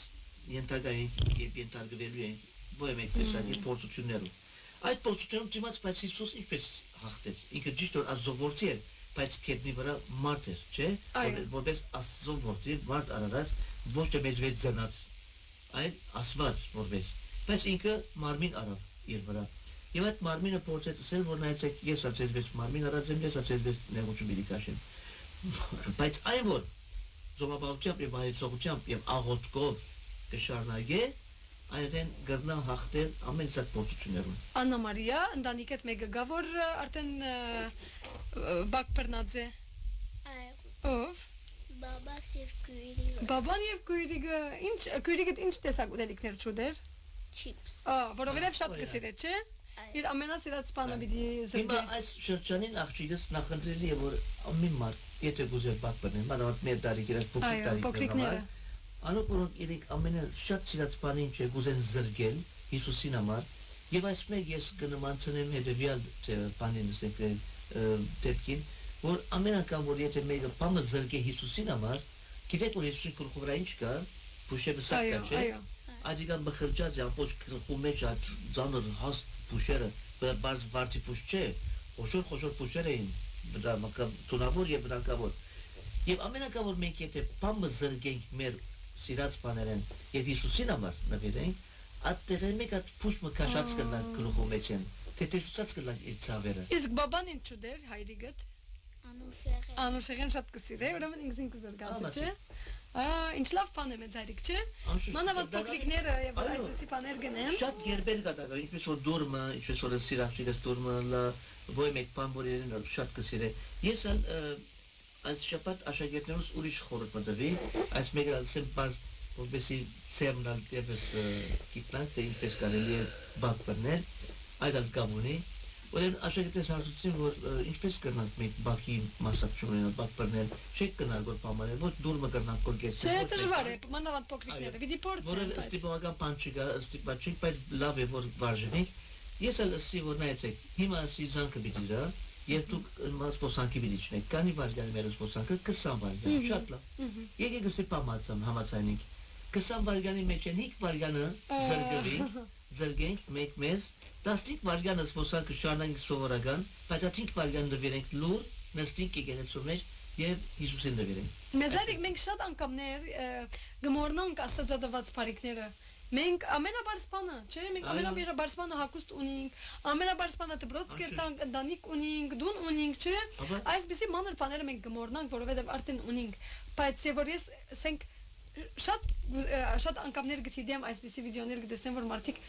S3: ենթակային եւ ենթարկվելու ենք ոյմեկ տեսակի փորձություններով։ Այդ փորձությունում դիմաց բայց Հիսուս ինչպես հաղթեց։ Ինքը ճիշտ որ ազովորտի էր, բայց կետնի վրա մարդ էր, չէ՞։ Որպես ազովորտի մարդ արարած ոչ թե մեզ վեց ծնած, այլ ասված որպես։ Բայց ինքը մարմին արավ իր վրա։ Եվ այդ մարմինը փորձեց ասել, որ նայեցեք, ես ացեզվեց մարմին արած եմ, ես ացեզվեց նեղություն պիտի կաշեմ։ Բայց այն որ զոմաբաղությամբ եւ հայեցողությամբ եւ աղոթքով կշարունակե, այդեն գրնա հաղթել ամեն ցած փորձություններում։
S1: Աննա Մարիա, ընտանիք հետ մեկը գա որ արդեն բակ բռնած է։ Ով?
S4: Բաբաս եւ քույրիկը։
S1: Բաբան եւ քույրիկը, ինչ քույրիկը ինչ տեսակ ուտելիքներ չուտեր։
S4: Chips։
S1: Որովհետեւ շատ կսիրե, չէ։ Իր ամենասիրած բանը պիտի զրկե։
S3: Հիմա այս շրջանին աղջիկս նախընտրելի է որ ամեն մարդ եթե գուզեր բակ բռնեն, մանավանդ մեր տարիքերս
S1: փոքրիկները։
S3: Անոնք որոնք իրենք ամենաշատ սիրած բանը ինչ է գուզեն զրկել Հիսուսին համար եւ այս մեկ ես կնմանցնեմ հետեւյալ բանին ասենք դեպքին որ ամեն անգամ որ եթե մեկը բանը զրկե Հիսուսին համար գիտեք որ Հիսուսի գլխի վրա ինչ կա փուշերը սակա չէ Ադիգան բխրջած է ամբողջ գլխու մեջ այդ ծանր հաստ փուշերը բարձ վարդի փուշ չէ խոշոր փուշեր էին բնական եւ բնակավոր եւ ամեն անգամ որ մենք եթե բանը զրկենք մեր սիրած բաներեն եւ Հիսուսին համար նվիրենք այդտեղ մեկ այդ փուշ մկաշած կլան գլխու մեջ են տեսուցած կլան իր ցավերը
S1: Իսկ բաբան ինչ ուտեր հայրիկդ Անուշեղեն շատ կսիրե ուրեմն ինքսին կզրկած չէ Ինչ լավ բան է մեծ հայրիկ չէ մանավանդ փոքրիկները եւ այսպեսի բաներ գնեն
S3: շատ գերբեր կդակա ինչպես որ դուրմը ինչպես որ սիրախչիկս դուրմը լա ոյ մեկ բան որ իրեն շատ կսիրե ես այս շաբաթ աշակերտներուս ուրիշ խորհուրդ մտվի այս մեկը ասեմ բաց որպեսի ծերնալ դեպս գիտնանք թե ինչպես կարելի է բակ բռնել այդ գամունի Ուրեմն աշակերտես հարցուցին որ ինչպես կրնանք մենք բակի մասնակցությունը բակ բռնել չեք կնալ որ բամարել ոչ դուրմը կրնանք կորգեցին
S1: Չէ դժվար է մանավանդ փոքրիկները պիտի փորձեն
S3: որը ստիպողական բան չկա ստիպաչիկ բայց լավ է որ վարժենք ես էլ ասի որ նայեցեք հիմա սիզանքը պիտի դա Եվ դուք սպոսանքի պիտի չնեք, կանի վարգանի մեր սպոսանքը 20 վարգան, շատ լավ։ Եկեք ասի պամացամ համացանինք, 20 վարգանի մեջ են 5 վարգանը զրգենք մեկ մեզ, 15 վարգանը սպոսանքը շարնանք սովորական, բայց այդ 5 վարգանը նվիրենք լուր, նստինք եկեղեցու մեջ եւ Հիսուսին նվիրենք։
S1: Մեզ այդիկ մենք շատ անգամներ գմորնանք աստծոդված բարիքները Մենք ամենաբարձ բանը, չէ՞, մենք ամենաբարձ բանը հագուստ ունենք, ամենաբարձ բանը դպրոց կերտանք, ընտանիք ունենք, դուն ունենք, չէ՞։ Այսպեսի մանր բաները մենք գմորնանք, որովհետև արդեն ունենք, բայց որ ես ասենք շատ անգամներ գտիդեմ այսպեսի վիդեոներ գտեսեմ, որ մարդիկ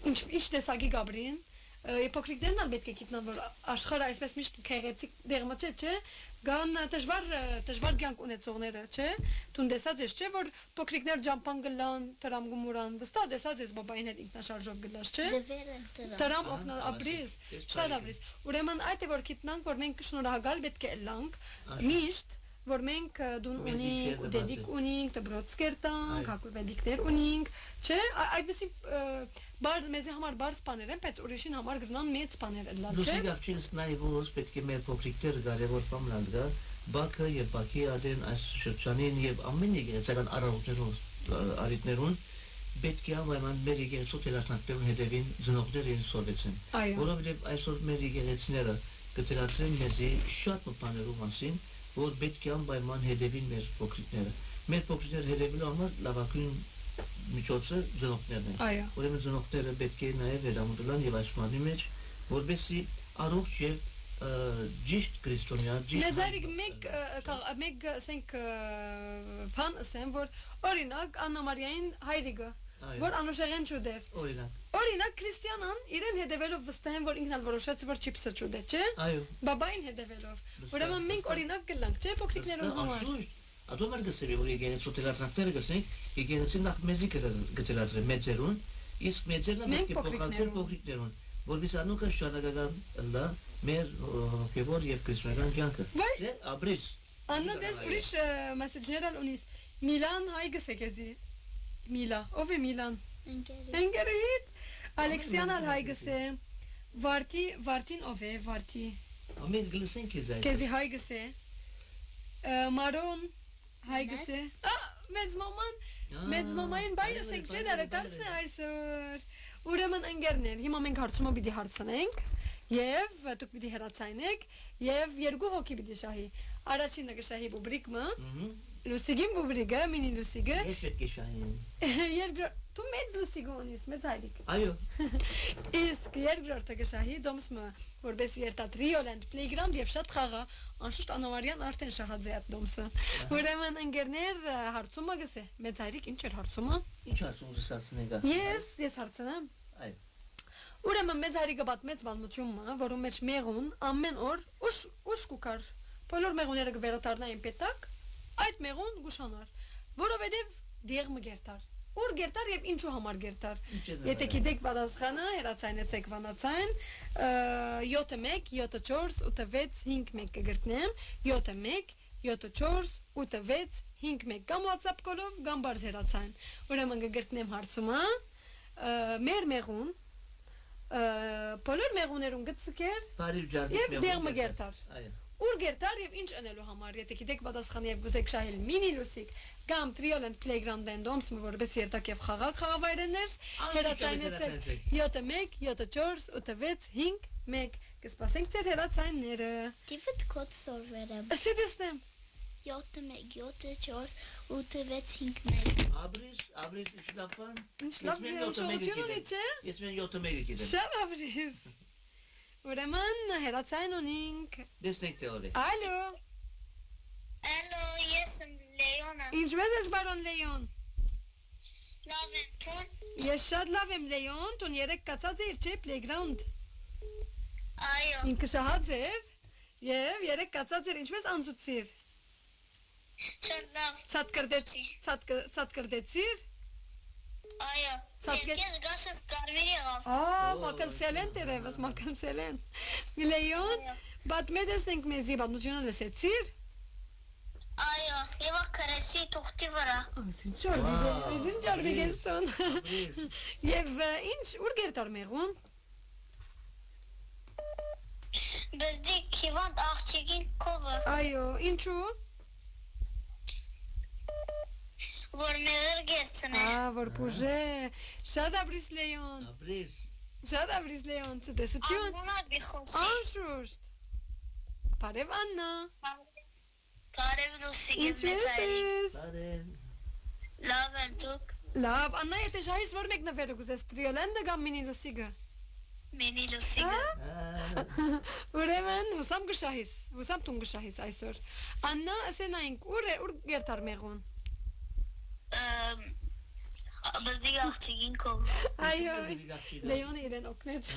S1: ինչ տեսակի գաբրին Փոքրիկներն ալ պետք է գիտնան որ աշխարհը այսպես միշտ քեղեցիկ դերմա չէ, գան դժվար կյանք ունեցողները, չէ, դու տեսած ես, չէ, որ փոքրիկներ ջամփան գլան, տրամ գումուրան, վստահ տեսած ես բաբային հետ ինքնաշարժով գլաս, չէ։ Տրամ օգնալ ապրիս, շատ ապրիս։ Ուրեմն այդ է որ գիտնանք, որ մենք շնորհակալ պետք է լանք, միշտ որ մենք դուն ունենք, դեդիկ ունենք, դպրոց կերտանք, հակուրվեդիկներ ունենք, չէ, այդպեսի բարձ մեզի համար բարձ բաներ են, բայց ուրիշին համար գրնան մեծ բաներ են լավ, չէ։
S3: Դուք գաղտնիք նայ որ պետք է մեր փոքրիկները կարևոր բան լանգա, բակը եւ բակի ադեն այս շրջանին եւ ամեն եկեղեցական առողջներուն արիտներուն պետք է անվայման մեր եկեղեցու թելաշնակներուն հետևին ծնողներ են սորվեցին, որովհետեւ այսօր մեր եկեղեցիները կտրածեն մեզի շատ բաներով մասին որ պետք է անպայման հետևին մեր փոքրիկները։ Մեր փոքրիկները հետևելու համար լավագույն միջոցը ծնողներն են։ Ուրեմն ծնողները պետք է նաև վերամուտելան եւ այս մանի մեջ, որովհետեւ առողջ եւ ճիշտ քրիստոնյա, ճիշտ։
S1: Մեզարիկ մեկ ասենք բան ասեմ, որ օրինակ Աննա Մարիային հայրիկը
S3: Այո։
S1: որ անուշեղեն չուդեր։
S3: Օրինակ։
S1: Օրինակ Քրիստիանան իրեն հետևելով վստահ են որ ինքն էլ որոշեց որ չիպսը չուդե, չէ։
S3: Այո։
S1: Բաբային հետևելով։ Ուրեմն մենք օրինակ կլանք, չէ, փոքրիկներուն համար։
S3: Ատո մեր գսերի որ եկեղեցու տելատրակները գսենք, եկեղեցին նախ մեզի գտելածրել մեծերուն, իսկ մեծերն
S1: Մենք
S3: պետք է փոխանցել փոքրիկներուն, որովհետեւ անուկը շարակական լա մեր հոգեվոր եւ քրիստոնեական կյանքը։
S1: Վայ։
S3: Դե աբրիս։
S1: Աննա դες ուրիշ մեսեջներ ալ ունիս։ Միլան հայ գսեկեզի։ Միլա, ով է Միլան։
S4: Ընկերի։
S1: Ընկերիդ Ալեքսիան ալ հայ գսե։ Վարտին ով է, Վարտի։
S3: Ամեն գլսեն քեզ այս։
S1: Քեզի հայ գսե։ Մարոն հայ գսե։ Մեծ մաման բայրս ենք չէ դարը դարձնե այսօր։ Ուրեմն ընկերներ, հիմա մենք հարցումը պիտի հարցնենք եւ դուք պիտի հեռացայինեք եւ երկու հոգի պիտի շահի։ Առաջինը կշահի բուբրիկը, Լուսիգին բուբրիկը, մինի լուսիգը։
S3: Ես պետք է շահին։
S1: Երկրորդ դու մեծ լուսիգ ունես, մեծ հայրիկ։
S3: Այո։
S1: Իսկ երկրորդը կշահի դոմսը, որպես երթատրիոլենտ պլեյգրաունդ եւ շատ խաղա, անշուշտ Անովարյան արդեն շահած է այդ դոմսը։ Ուրեմն ընկերներ հարցումը գսե, մեծ հայրիկ ինչ էր հարցումը։
S3: Ինչ ասում ես հարցնեգա։
S1: Ես հարցնեմ։
S3: Այո։
S1: Ուրեմն մեծ հայրիկը բաց բալմությունը, որում մեջ մեղուն ամեն օր ուշ կուկար։ Բոլոր մեղունները կվերադառնային պետակ, այդ մեղուն գուշանար, որովհետև դեղը գերտար։ Ուր գերտար եւ ինչու համար գերտար։ Եթե գիտեք պատասխանը, հեռացայինեցեք վանացայն 71 74 86 51 կգրտնեմ 71 74 86 51 կամ WhatsApp կոլով կամ բարձ հեռացայն։ Ուրեմն կգրտնեմ հարցումը մեր մեղուն բոլոր մեղուներուն գծկեր
S3: Բարի ջարդի
S1: եւ դեղը գերտար։
S3: Այո։
S1: Ուր գերտար եւ ինչ անելու համար, եթե գիտեք պատասխանը եւ գուզեք շահել մինի լուսիկ կամ Triolent Playground-ն դոմսը որպես երթակ եւ խաղավայրեններ, հեռացայինեցեք 71 74 86 51 կսպասենք ձեր հեռացայինները։
S4: Դիվդ կոդ սորվերը։
S1: Ըստ դեսնեմ
S4: 71 74 86 51
S3: Աբրիս շլապան։
S1: Ինչ լավ շնորհությունը չէ։
S3: Ես մեն 71 գիտեմ։
S1: Շատ աբրիս։ Ուրեմն հեռացայն ունենք։
S3: Դեսնենք թե
S1: Ալո։
S5: Ալո, ես եմ Լեոնը։
S1: Ինչպես ես բարոն Լեոն։
S5: Լավ եմ տուն։
S1: Ես շատ լավ եմ Լեոն, տուն երեք կացած էր, չէ, Playground։
S5: Այո,
S1: Ինքը շահած էր եւ երեք կացած էր, ինչպես անցուցիր։
S5: շատ լավ։
S1: Ցած կրդեցիր։
S5: Այո, Չերքես գասս կարմիր եղավ։
S1: Մակալցելեն տերևս, մակալցելեն։ Լեոն, բատմեդեսնենք մեզի բատմությունը լսեցիր։
S5: Այո, եվա քրեսի թուղթի վրա։
S1: Այսին ջարվիգեստոն։ Եվ ինչ, ուր գերտար մեղուն։
S5: Բզդի քիվանդ աղջիկին կովը,
S1: Այո, ինչու։
S5: որ մեղր գեսցն է։
S1: Որ պուժե, շատ աբրիս Լեոն,
S3: Աբրիս։
S1: շատ աբրիս Լեոն, ծտեսություն։
S5: Անգունա բիխոսի։
S1: Անշուշտ։ Բարև Աննա։
S5: Բարև լուսիկ եմ
S1: Ինչպես
S5: մեծարի։
S1: ես։
S3: Բարև։
S5: Լավ եմ դուք։
S1: Լավ, Աննա, եթե շահիս որ մեկնվերը գուզես Triolent-ը կամ մինի լուսիգը։
S5: Մենի լուսիկը։
S1: Ուրեմն, հուսամ գշահիս, հուսամ տուն գշահիս այսօր։ Աննա, ասենայինք, ուր գերտար մեղուն։
S5: Բզդի աղջիկին կովը։
S1: Այո, Լեոնը իրեն օգնեց։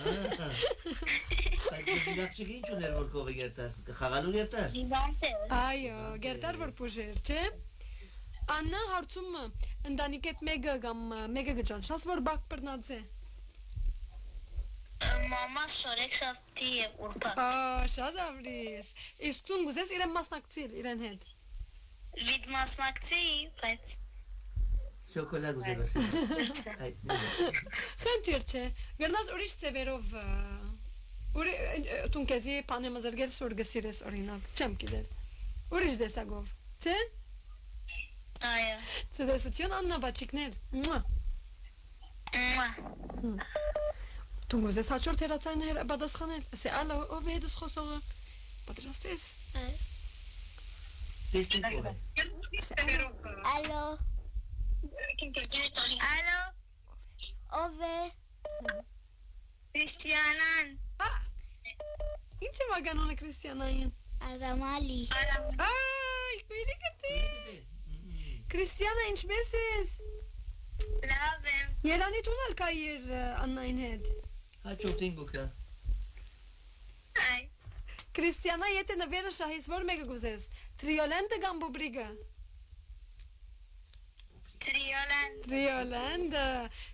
S3: Այդ դիգակցիկ ինչ ուներ որ կովը գերտար։ Խաղալու գերտար։
S5: Իվանտ է։
S1: Այո, գերտար որ պուժեր, չէ։ Աննա հարցումը, ընտանիքետ մեկը կամ մեկը գճանշաս որ բակ բռնած է։
S5: Մամա շորեքշավտի և ուրպատ։
S1: Շատ աբրիս։ Իսկ տուն գուզես իրեն մասնակցիլ, իրեն հետ։
S5: Վիդ մասնակցի, բայց
S3: Շոկոլադ ուզելաս։ Այդ։
S1: Խնդիր չէ։ Գրնաս ուրիշ ծևերով տուն կեզի պանեմը զրգել սուր գսիրես օրինակ, չեմ գիտել։ Ուրիշ դեսագով, չէ։
S5: այո։
S1: Ծտեսություն Աննա բաչիկներ։ Տուն գուզես հաջորդ հեռացայինը պատասխանել։ Ասե ալո, ով է հետս խոսողը։ Պատրաստ ես։
S3: Տեսնենք ով է։
S4: Ալո,
S5: Ալո,
S4: ով է։
S5: Քրիստիանան։
S1: Ինչ է մագանոնը Քրիստիանային։
S4: Արամալի։
S1: Այ, քույրիկը Քրիստիանա, ինչպես ես։
S5: Լավ եմ։
S1: Երանի տունել կա իր Աննային հետ։
S3: Հաճոքին գուկա։
S5: Այ,
S1: Քրիստիանա եթե նվերը շահիս որ մեկը գուզես։ Տրիոլենտը կամ բուբրիգը։
S5: Տրիոլան,
S1: Տրիոլենտը։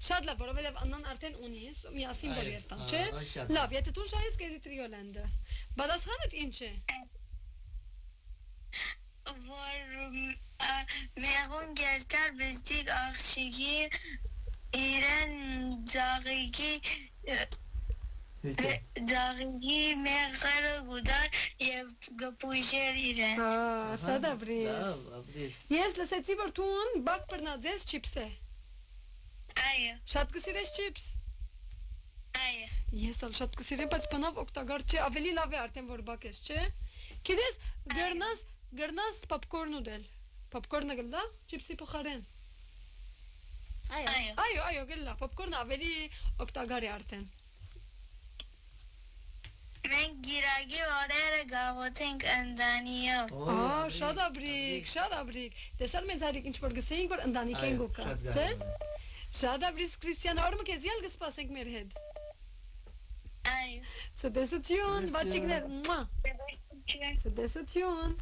S1: Շատ լավ, որովհետև Աննան արդեն ունի, միասին որ երտան, չէ։ Լավ, եթե դու շահիս կեզի տրիոլենտը։ Բադասխանդ ինչ է։
S5: որ մեղուն գերտար բեստիկ աղջիկի իրեն ձաղիգի մեղերը գուդար և գպույժեր իրեն։
S1: Շատ աբրիս։
S3: Լավ, ապրես։
S1: Ես լսեցի որ տուն բակ բռնաձես չիպս է։
S5: Այո,
S1: Շատ կսիրես չիպս։
S5: այո,
S1: Ես ալ շատ կսիրեմ, բայց բնավ օգտակար չէ, ավելի լավ է արդեն որ բակես, չէ։ Գիտես, գրնաս պոպկորն ուդել։ Պոպկորնը գլա, չիպսի փոխարեն։
S5: այո,
S1: Այո, գլա, պոպկորնը ավելի օգտակար է արդեն։
S5: մենք գիրագի օրերը գաղոթենք ընդանիով։
S1: Շատ աբրիկ։ Տեսար մեծ հարիկ ինչ որ գսեինք որ ընտանիք են գուկա,
S3: շատ
S1: չէ։
S3: գալի։
S1: Շատ աբրիս Քրիստիանա, օրը քեզ յալ գսպասենք մեր հետ։
S5: Այո,
S1: Ցտեսություն, բաճիկներ, մա։ Ցտեսություն։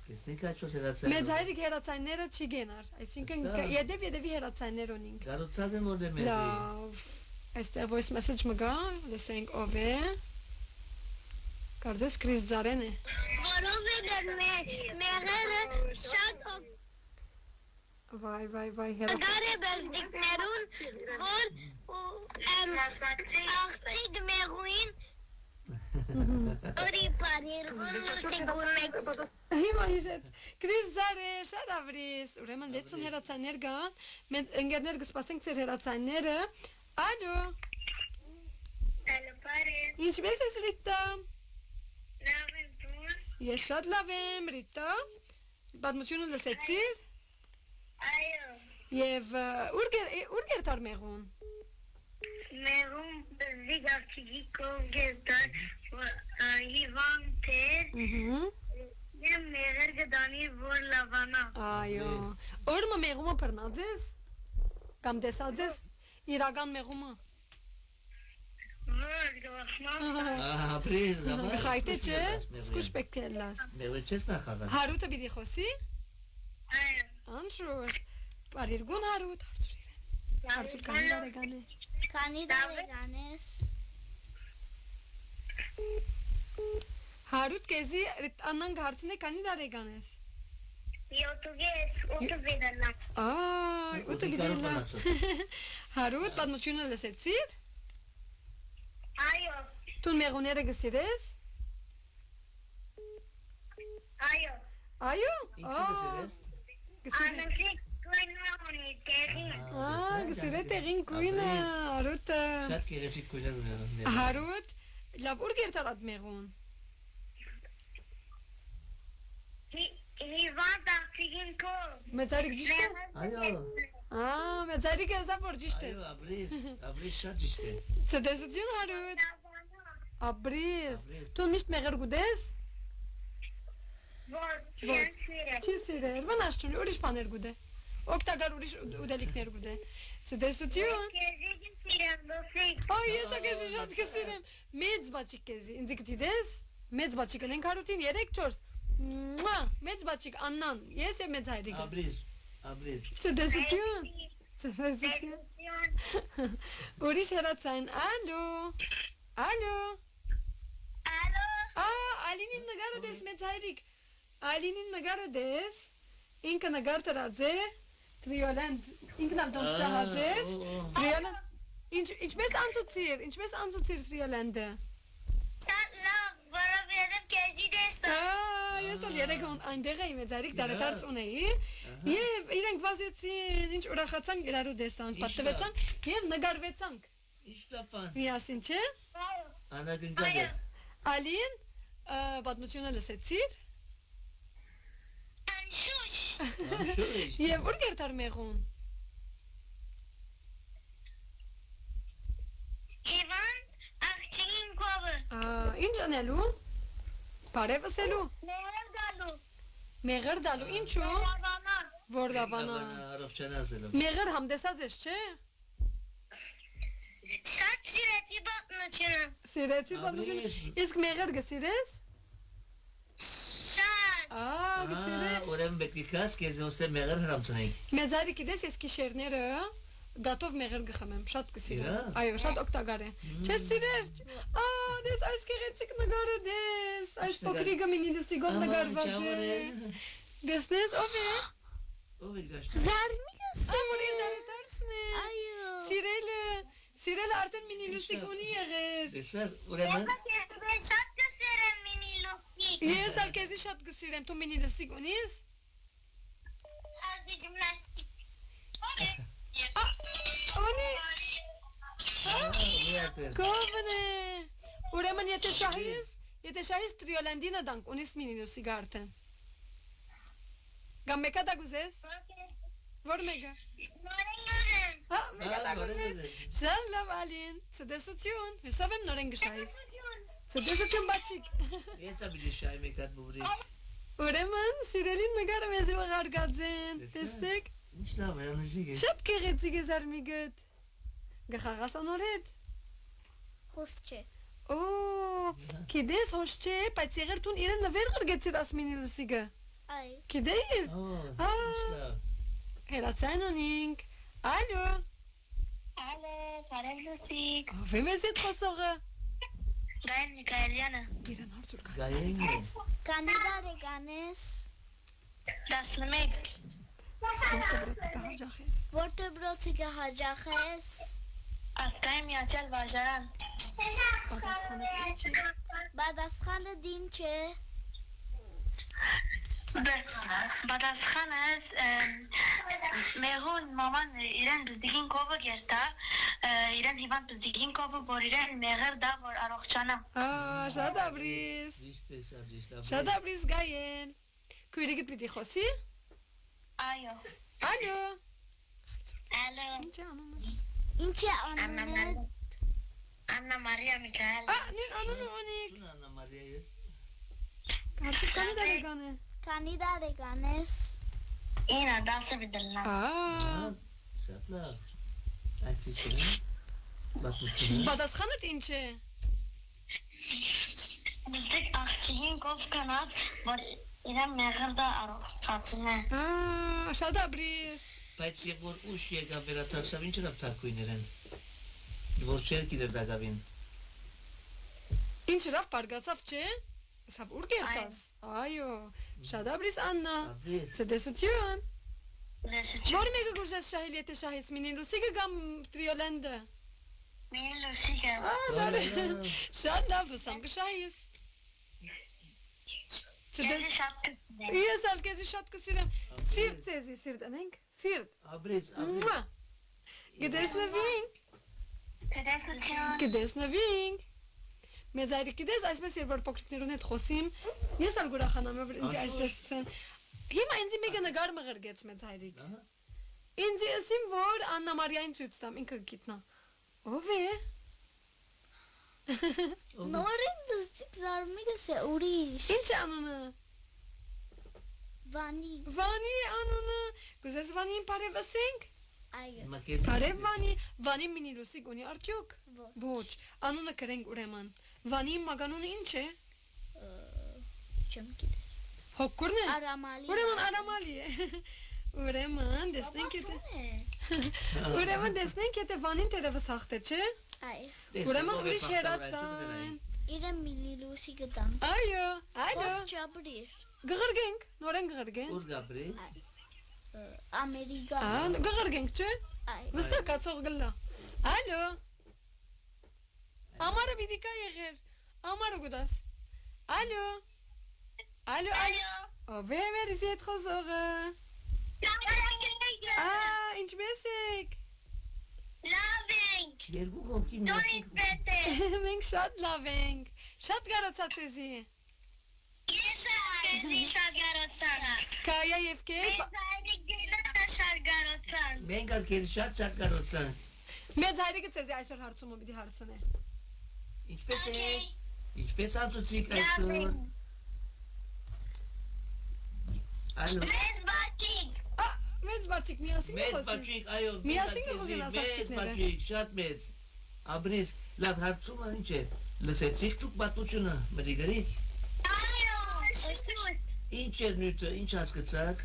S3: Քեստի կաչո սերացա։
S1: Մեծ հարիկ հերացայինները չի գենար, այսինքն եդեվի հերացայիններ ունինք։
S3: Գարուցած եմ որ դե մեզ։
S1: Լավ։ Այստեղ voice message մը գա, լսենք ով է։ Կարծես Քրիս Զարեն է։
S4: Որովհետև մեղերը շատ
S1: Վայ,
S4: օգտակար է բեզդիկներուն, որ աղջիկ մեղուին օրի բարիլգուն լուսիգուն մեկ
S1: Հիմա հիշեց։ Քրիս Զարե, շատ աբրիս։ Ուրեմն լեցուն հերացայիններ գան։ Մենք ընկերներ կսպասենք ձեր հերացայինները։ Ալո։
S5: բարի,
S1: Ինչպես ես Ռիտա։
S5: լավ եմ դու,
S1: Ես շատ լավ եմ, Ռիտա։ Պատմությունը լսեցիր։
S5: այո,
S1: Եվ ուր գերտար մեղուն։
S5: մեղում բզիկ աղջիկի կով գերտար հիվանդ էր, եմ մեղեր գդանի որ լավանա։
S1: Այո։ Օրը մեղումը բռնած ես։ Կամ տեսած ես իրական մեղումը։
S5: Որ գողնա,
S3: Ապրես,
S1: Խայտե չէ։ Սկուշ պետք է լաս։
S3: Մեղը չես նախադա։
S1: Հարութը պիտի խոսի։
S5: այո,
S1: Անշուր։ Բարիրգուն հարութ, հարցուր կանի դարեգան է։
S4: քանի տարեկան ես
S1: Հարութ կեզի Աննան հարցին է կանի դարեգան ես։
S5: յոտուգես, ոտը վիդանա,
S1: Այ, ուտը բիդելա։ Հարութ, պատմությունը լսեցիր։
S5: այո,
S1: Տուն մեղուները գսիրես։
S5: այո,
S1: Այո։
S3: Ինչ գսես։
S1: Գսիրե։
S5: անընդիկ գույնը ունի տեղին,
S1: Գսիրե տեղին կույնը, Հարութը։
S3: Շատ գեղեցիկ կույներ ունեն։
S1: Հարութ, լավ ուր գերտար այդ մեղուն։
S5: հիվանդ աղջիկին կով,
S1: Մեծարիկ ճիշտ է։
S3: Այո,
S1: Մեծարիկ է սա որ ճիշտ
S3: այո,
S1: է։
S3: ապրես շատ ճիշտ է։
S1: Ցտեսություն Հարութ։ Աբրիս։ Դու միշտ մեղր գուդես։
S5: որ չեն սիրել,
S1: Չի սիրել, վնաս չունի, ուրիշ բաներ գուդե։ Օգտակար ուրիշ ուդելիքներ գուդե։ Ցտեսություն։
S5: կեզիկին սիրեմ լոսիկ,
S1: Այ ես ակեսի շատ կսիրեմ։ Մեծ բաճիկ կեզի, ինձ գտիդես։ Մեծ բաճիկն ենք Հարութին 3-4։ Մեծ բաճիկ Աննան, ես եմ մեծ հայրիկը։
S3: Ապրես։
S1: Ցտեսություն։ Ուրիշ հերացային, ալո։
S5: ալո,
S1: Ալինին նգարը դես մեծ հայրիկ։ Ալինին նգարը դես, ինքը նգար տրած է, տրիոլենտ, ինքն անդոն շահած է, տրիոլենտ, ինչպես անցուցիր տրիոլենտը։
S5: շատ լավ, որովհետև կեզի դեսա,
S1: Ես ալ երեկ այնտեղ էի մեծ հայրիկ դարետարց ունեի, և իրենք վազեցին, ինչ ուրախացանք իրարու դեսանք, պատտվեցանք և նգարվեցանք։
S3: Ինչ տապան։
S1: Միասին չէ։
S3: Անակնկալես։
S1: Ալին, պատմությունը լսեցիր։
S5: անշուշ,
S1: Եվ ուր գերտար մեղուն։
S5: հիվանդ աղջիկին կովը,
S1: Ինչ անելու։ Բարևսելու։
S5: մեղեր գալու,
S1: Մեղր դալու, ինչու։
S5: լավանա,
S1: Որ լավանա։
S3: Առողջանազելով։
S1: Մեղր համդեսած ես, չէ։
S6: Շատ սիրեցի պատմությունը։
S1: Սիրեցի պատմությունը։ Իսկ մեղր գսիրես։
S6: Շատ։
S1: Գսիրե։
S3: Ուրեմն պետք է քաշ քեզ ոսե մեղր հրամցնենք։
S1: Մեզ արի գիտես ես գիշերները դատով մեղր գխմեմ, շատ կսիրեմ։ Այո, շատ օգտակար է։ Չես սիրեր։ Դες այս գեղեցիկ նկարը դες, այս փոքրիկը մինիլուսիգով նկարված է։ Գսնես ով է։
S3: Ով է գաշտը։
S4: Զարմիկս։
S1: Ամորի դարետարսն է։
S4: Այո։
S1: Սիրելը արդեն մինիլուսիկ ունի եղել։
S3: Տեսար, ուրեմն
S6: Ես շատ կսերեմ մինիլուկի։
S1: Ես ալ քեզի շատ կսիրեմ, դու մինիլուսիկ ունիս։
S6: Ազի ջիմնաստիկ։
S1: Ունի։
S3: միացել։
S1: Կովնե։ Ուրեմն եթե շահիս տրիոլանդինը դանք ունիս մինիլուսիկ արդեն։ Գամ մեկա դա գուզես։ Որ մեկը։ Մեկա դա գուզես։ Շատ լավ Ալին, ցտեսություն։ Հեսով եմ նորեն գշայիս։ Ցտեսություն բաչիկ։
S3: Ես աբիլի շայ մեկատ բուրի։
S1: Ուրեմն սիրելին նկարը մեզ ուղարկած են։ Տեսեք։
S3: Ինչ լավ է, անժիկ է։
S1: Շատ գեղեցիկ է զարմիկդ։ Գխաղասան օրեդ։
S4: Խոս չէ։
S1: Օ, կիդես հոշ չէ, բայց եղեր տուն իրեն նվեր գրգեցիր ասմինի լուսիկը։
S4: Այ։
S1: Կիդեիր։
S3: Ինչ լավ։
S1: Հերացան ունինք։ Ալո։
S6: Ալե, բարև լուսիկ։
S1: Ով է մեզ հետ խոսողը։
S6: Գայեն Միքայելյանը։
S1: Իրեն հարցուր կա։
S3: Գայեն է։
S4: Կանի դարեկանես։
S6: 11։
S4: Որտե բրոցիկը հաջախես։
S6: Ակայ միացյալ վարժարան։
S4: Բադասխանը դին չէ։
S6: Բադասխանը մեղուն մաման իրեն բզդիգին կովը գերտա, իրեն հիվան բզդիգին կովը, որ իրեն մեղր դա, որ առողջանա։
S1: Շատ աբրիս։
S3: Ճիշտ է։
S1: Շատ աբրիս գայեն։ Քույրիկդ պիտի խոսի։
S6: Այո։
S1: Ալո։
S6: Ալո։
S1: Ինչ է անունը։
S4: Ինչ է անունը։
S6: Աննա Մարիա Միքայել։
S1: Նին անունը ունիք։
S3: Աննա Մարիա ես։
S1: Հարցուր կանի դարեկան է։
S4: Քանի դարեկանես։
S6: Ինա դասը բիդլնա։
S3: Շատ լավ։ Այսինքն բացությունը։
S1: Բադասխանդ ինչ է։
S6: Բզդիկ աղջիկին կով կանած, որ իրեն մեղր դա առողջացում է։
S1: Շատ աբրիս։
S3: Բայց եւ որ ուշ եկա վերաթարսավ ինչ լավ թակույներեն։ Որ չեր գիտեր դակավին։
S1: Ինչ լավ պարգացավ չէ։ Սավ ուր գերտաս։ Այո։ Շատ աբրիս Աննա։ Ցտեսություն։ Որ մեկը գուժես շահիլ եթե շահիս մինիլուսիկը կամ տրիոլանդը։
S6: Մինիլուսիկը։
S1: Դարե։ Շատ լավ ուսամ կշահիս։
S6: Ես շատ կսիրեմ։
S1: Ես ալ քեզի շատ կսիրեմ։ Սիրտ ցեզի սիրտ անենք։ Սիրտ։
S3: Աբրես։
S1: Գտեսնվինք։
S6: Ցտեսություն։
S1: Գտեսնվինք։ Մեզ այրի գիտես, այսպես երբ որ փոքրիկներուն հետ խոսիմ, ես ալ գուրախանամ, որ ինձ այսպես են։ Հիմա ինձ մեկը նկար մղրգեց մեծ հայրիկ։ Ինձ ասիմ, որ Աննա Մարիային ցույց տամ, ինքը գիտնա։ Ով է։
S4: Նորեն բզդիկ զարմիկս է ուրիշ։
S1: Ինչ է անունը։
S4: Վանի։
S1: Վանի է անունը։ Գուզես Վանին բարևասենք։
S4: Այո։
S1: Բարև Վանի, Վանի մինիլուսիկ ունի արդյոք։ Ոչ, անունը կրենք ուրեմն։ Վանի մագանունը ինչ է։
S4: Չեմ գիտեմ։
S1: Հոկուրն է։
S4: Արամալի։
S1: Ուրեմն արամալի է։ Ուրեմն տեսնենք եթե։ Ուրեմն տեսնենք եթե Վանին տերևս հաղթե չէ։
S4: Այո։
S1: Ուրեմն ուրիշ հերացան։
S4: Իրեն միլիլուսի գտան։
S1: Այո, այո։
S4: Խոս չաբրիր։
S1: Գղրգենք, նորեն գղրգենք։
S3: Ուր գաբրի։
S4: Ամերիկա։
S1: Գղրգենք չէ։
S4: Այո։
S1: Վստակացող գլա։ Ալո։ Ամարը բիդիկա եղեր։ Ամարը գուդաս։ Ալո։ Ալո, ալո։ Ով է մերս ետ խոսողը։ Ինչպես եք։
S6: Լավ ենք։
S3: Երկու կողքի
S6: Դու ինչպես ես։
S1: Մենք շատ լավ ենք։ Շատ կարոցած էզի։
S6: Ես ակեզի շատ գարոցանա։
S1: Կայա և կեկ։
S6: Մեզ այրիկ գելա շատ գարոցան։
S3: Մենք ալ քեզ շատ կարոցան։
S1: Մեծ հայրիկը ցեզի այսօր հարցումը պիտի հարցնե։
S3: Ինչպես է։ Ինչպես անցուցիկ այսօր։ Ալո։
S6: Մեզ բաճիկ։
S1: Մեծ բաչիկ միասին
S3: Մեծ
S1: խոսի։
S3: բաճիկ, այո։
S1: Միասին կխոսեն ասացիքները։
S3: Մեծ բաճիկ, շատ մեծ։ Աբրիս, լավ հարցումը ինչ է։ Լսեցիք դուք պատմությունը, մտիգրիկ։ Ինչ էր նյութը, ինչ հասկացաք։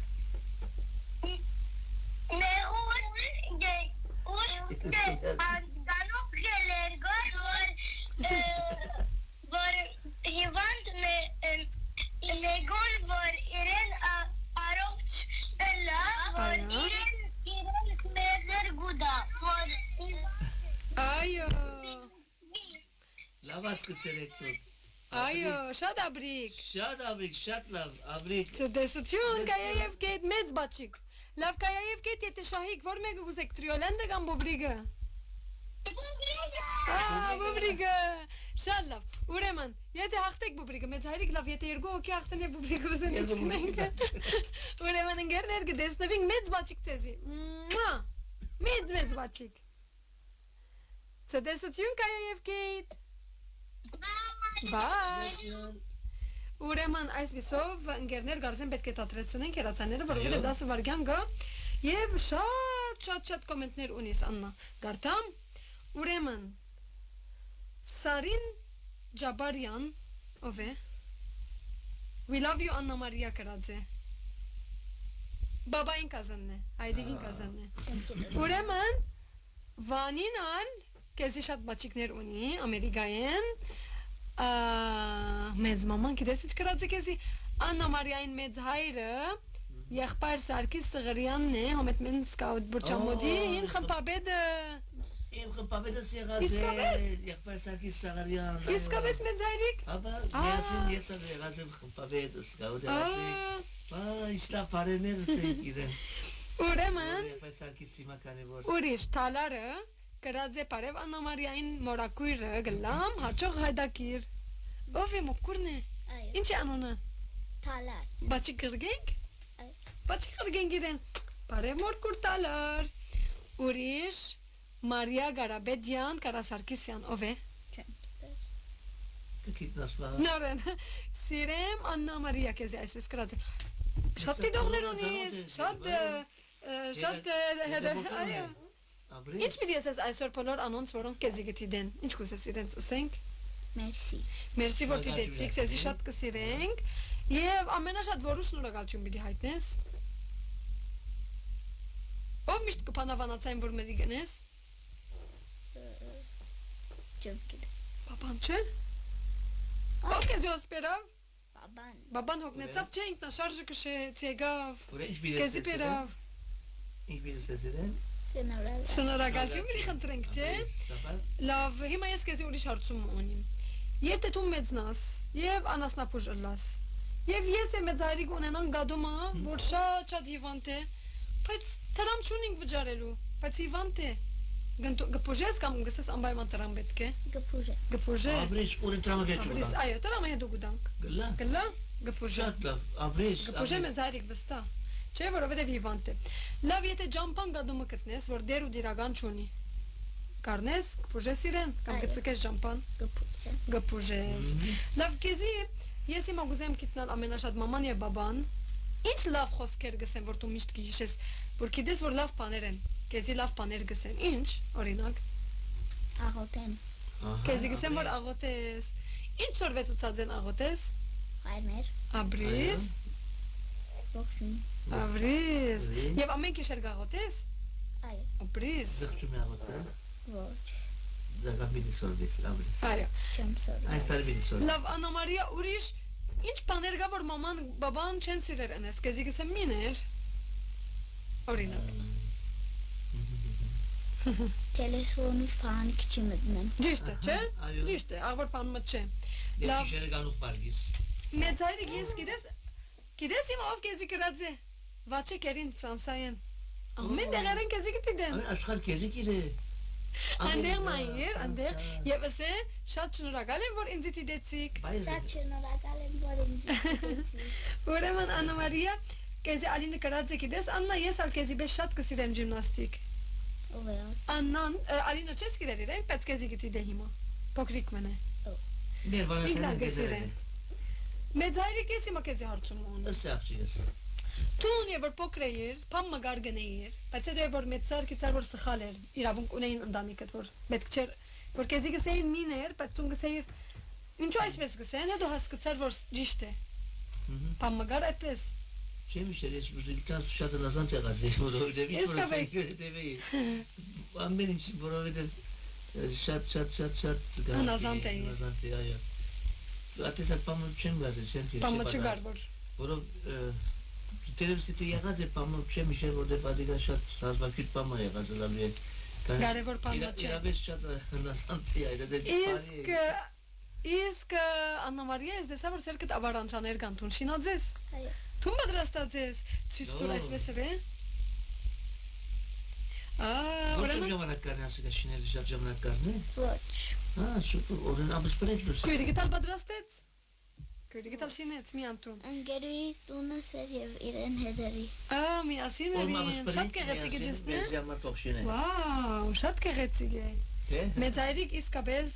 S1: Այո,
S3: Լավ հասկացել եք դուք։
S1: այո, շատ աբրիկ։
S3: Շատ աբրիկ, շատ լավ, աբրիկ։
S1: Ցտեսություն կայեև կետ մեծ բաչիկ։ Լավ կայեև կետ եթե շահիկ որ մեկը գուզեք տրիոլանդը կամ բոբրիգը։ Բոբրիգը։ Շատ լավ։ Ուրեմն, եթե հաղթեք բոբրիգը, մեծ հայրիկ լավ, եթե երկու հոգի հաղթեն եւ բոբրիգը ուզեն ինչ կնենք։ Ուրեմն ընկերներ կտեսնվենք մեծ բաչիկ ցեզի։ Մեծ բաչիկ։ Ցտեսություն կայեև կետ։ Bye. Ուրեմն այսպիսով ընկերներ գարզեն պետք է դադրեցնենք հերացաները, որովհետև 10 վայրկյան գա եւ շատ կոմենտներ ունիս Աննա։ Գարտամ։ Ուրեմն Սարին Ջաբարյան, ով է? We love you Anna Maria Կրածե։ Բաբային կազանն է, Հայդիկին կազանն է։ Ուրեմն Վանինան կեզի շատ բաչիկներ ունի Ամերիկայեն։ Մեծ մաման գիտես ինչ կրած է քեզի Աննա Մարիային մեծ հայրը եղբայր Սարգիս Սղրյանն է հոմետ մեն սկաուտ բուրճամոդի հին խմպաբեդը
S3: Իմ խմպաբեդը եղած է եղբայր Սարգիս Սղրյան
S1: իսկապես մեծ հայրիկ
S3: Աբա միասին ես եղած եմ խմպաբեդը սկաուտ եղած է Իստա բարերներս եք իրեն
S1: Ուրեմն
S3: եղբայր Սարգիս Սիմականի որ
S1: ուրիշ թալարը կրած է բարև Աննա Մարիային մորակույրը գլամ հաճող հայդակիր ով է մոկուրն է ինչ է անունը
S4: Թալար
S1: բաչի կրգենք բաչի կրգենք իրեն բարև մորկուր տալար ուրիշ Մարիա Գարաբեդյան Կարասարկիսյան ով է նորեն սիրեմ Աննա Մարիա կեզի այսպես կրած է շատ դիդողներ ունիս շատ այո Ինչ պիտի ասես այսօր բոլոր անոնց որոնք կեզի գտիդեն ինչ կուզես իրենց ասենք Մերսի որ դիտեցիք ցեզի շատ կսիրենք եւ ամենաշատ որու շնորհակալություն պիտի հայտնես Ով միշտ կփանավանացային որ մերի գնես Բաբան չէ Ով կեզի ասպերավ Բաբան հոգնեցավ չէ ինքնաշարժը կշեց եկավ Կեզի պերավ
S3: Ինչ պիտի ասես
S1: Շնորհակալություն մի խնդրենք, չէ՞։ Լավ, հիմա ես քեզ ուրիշ հարցում ունիմ։ Եթե դու մեծնաս եւ անասնապուժ լաս։ Եվ ես եմ մեծ հայրիկ ունենան գադոմա, որ շատ հիվանդ է, բայց տրամ չունենք վճարելու, բայց հիվանդ է։ Գպուժես կամ գսես անպայման տրամ պետք է։ Գպուժե։
S3: Աբրիշ ուրին տրամը գեչու։
S1: Այո, տրամը հետո գուտանք։ Գլա, գպուժե։
S3: Շատ լավ, աբրիշ։
S1: Գպուժե մեծ հայրիկ վստահ։ Չէ, որովհետև հիվանդ է։ Լավ, եթե ջամփան գադումը գտնես, որ դեր ու դիրական չունի։ Կարնես, կփուժես իրեն, կամ գծկես ջամփան։ Գպուժես։ Լավ, քեզի ես հիմա գուզեմ գիտնալ ամենաշատ մաման եւ բաբան։ Ինչ լավ խոսքեր գսեն, որ դու միշտ գիշես, որ գիտես, որ լավ բաներ են։ Քեզի լավ բաներ գսեն։ Ինչ, օրինակ։
S4: Աղոտեն
S1: Քեզի գսեն, որ աղոտես։ Ինչ սորվեցուցած են աղոտես։
S4: Հայրներ
S1: Աբրիս։
S4: Ողջույն
S1: Աբրիս։ Եվ ամեն գիշեր գաղոտես։
S4: Այո
S1: Աբրիս։
S3: Զղջում է աղոտը։
S4: Ոչ
S3: Զղամիդի սորվես, աբրիս։
S1: Այո։
S4: Չեմ սորվել
S3: Այս տարի բիդի սորվես։
S1: Լավ, Աննա Մարիա, ուրիշ ինչ բաներ կա, որ մաման, բաբան չեն սիրեր ընես, կեզի գսեմ միներ։ Օրինակ։
S4: Տելեսոնի փանիկ չմտնեմ
S1: Ճիշտ է, չէ։
S3: Այո։
S1: Ճիշտ է, աղբոր բանը չէ։
S3: Եվ
S1: Լավ,
S3: գիշերը գանուղ պարգիս։
S1: մեծ հայրիկ ես գիտես հիմա ով կեզի կրած է։ Վաչե կերին Ֆրանսայեն։ Ամեն դեղերեն կեզի գտիդեն։
S3: Աշխարհ քեզի գիրե։
S1: Անդեր մայր, անդեր, եւ ասե շատ շնորհակալ եմ որ ինձ դիտեցիք։
S4: Շատ շնորհակալ եմ որ ինձ դիտեցիք
S1: Ուրեմն Աննա Մարիա, կեզի Ալինը կրած է գիտես, Աննա ես ալ կեզի պես շատ կսիրեմ ջիմնաստիկ։
S4: Ով է
S1: Աննան, Ալինը չես գիտեր իրեն, բայց կեզի գիտի դե հիմա։ Փոքրիկ մնա։
S3: Մեր
S1: Ինքն
S3: վանասեն
S1: ալ կսիրե։
S3: գետերը։
S1: Մեծ հայրիկ ես հիմա կեզի հարցում ունի։
S3: Ասավ չես։
S1: Տուն եւ որ փոքր էր, փամ մագար գնեիր, բայց հետո որ մեծ ծար կիցար որ սխալ էր, իրավունք ունեին ընտանիքդ որ պետք չէր որ քեզի գսեին միներ, բայց ցուն գսեիր ինչու այսպես գսեն, հետո հասկացար որ ճիշտ է։ Պամագար այդպես։
S3: Չեմ իշել, ես մուզիկան շատ լազանտ եղած է, որովհետև ինչ որ ասենք դեպի ամեն ինչ որովհետև շատ
S1: լազանտ է։
S3: Լազանտ է, այո։ Ատեսակ պամը չեմ գազել, չեմ քեզ։
S1: Պամը չգար որ։
S3: Որով տելևիզիա եղած է պամը չեմ իշել, որովհետև ադիգա շատ հազվագյուտ պամը եղած լալու է։
S1: Կարևոր պամը չէ։
S3: Իրավես շատ լազանտ է, այդ
S1: Իսկ Աննա Մարիա ես դեսա որ սելքդ ավարանչաներ կան տուն շինաձես։
S4: Այո։
S1: Տուն պատրաստած ցույց տուր այսպես է։
S3: Որտե՞ղ ժամանակն է ասել շինել շատ ժամանակն է։
S4: Ոչ։
S3: Սուպեր, օրեն ապստրեջ դուս։
S1: Քույրիկը տալ պատրաստեց։ Քույրիկը տալ շինեց մի անտուն։
S4: Ընկերուհիս տունը սեր եւ իրեն հետերի։
S1: Միասին են շատ գեղեցիկ է դեսնե։
S3: դեսնե։
S1: Վաու, շատ գեղեցիկ է։
S3: Թե։
S1: Մեծ այրիկ իսկապես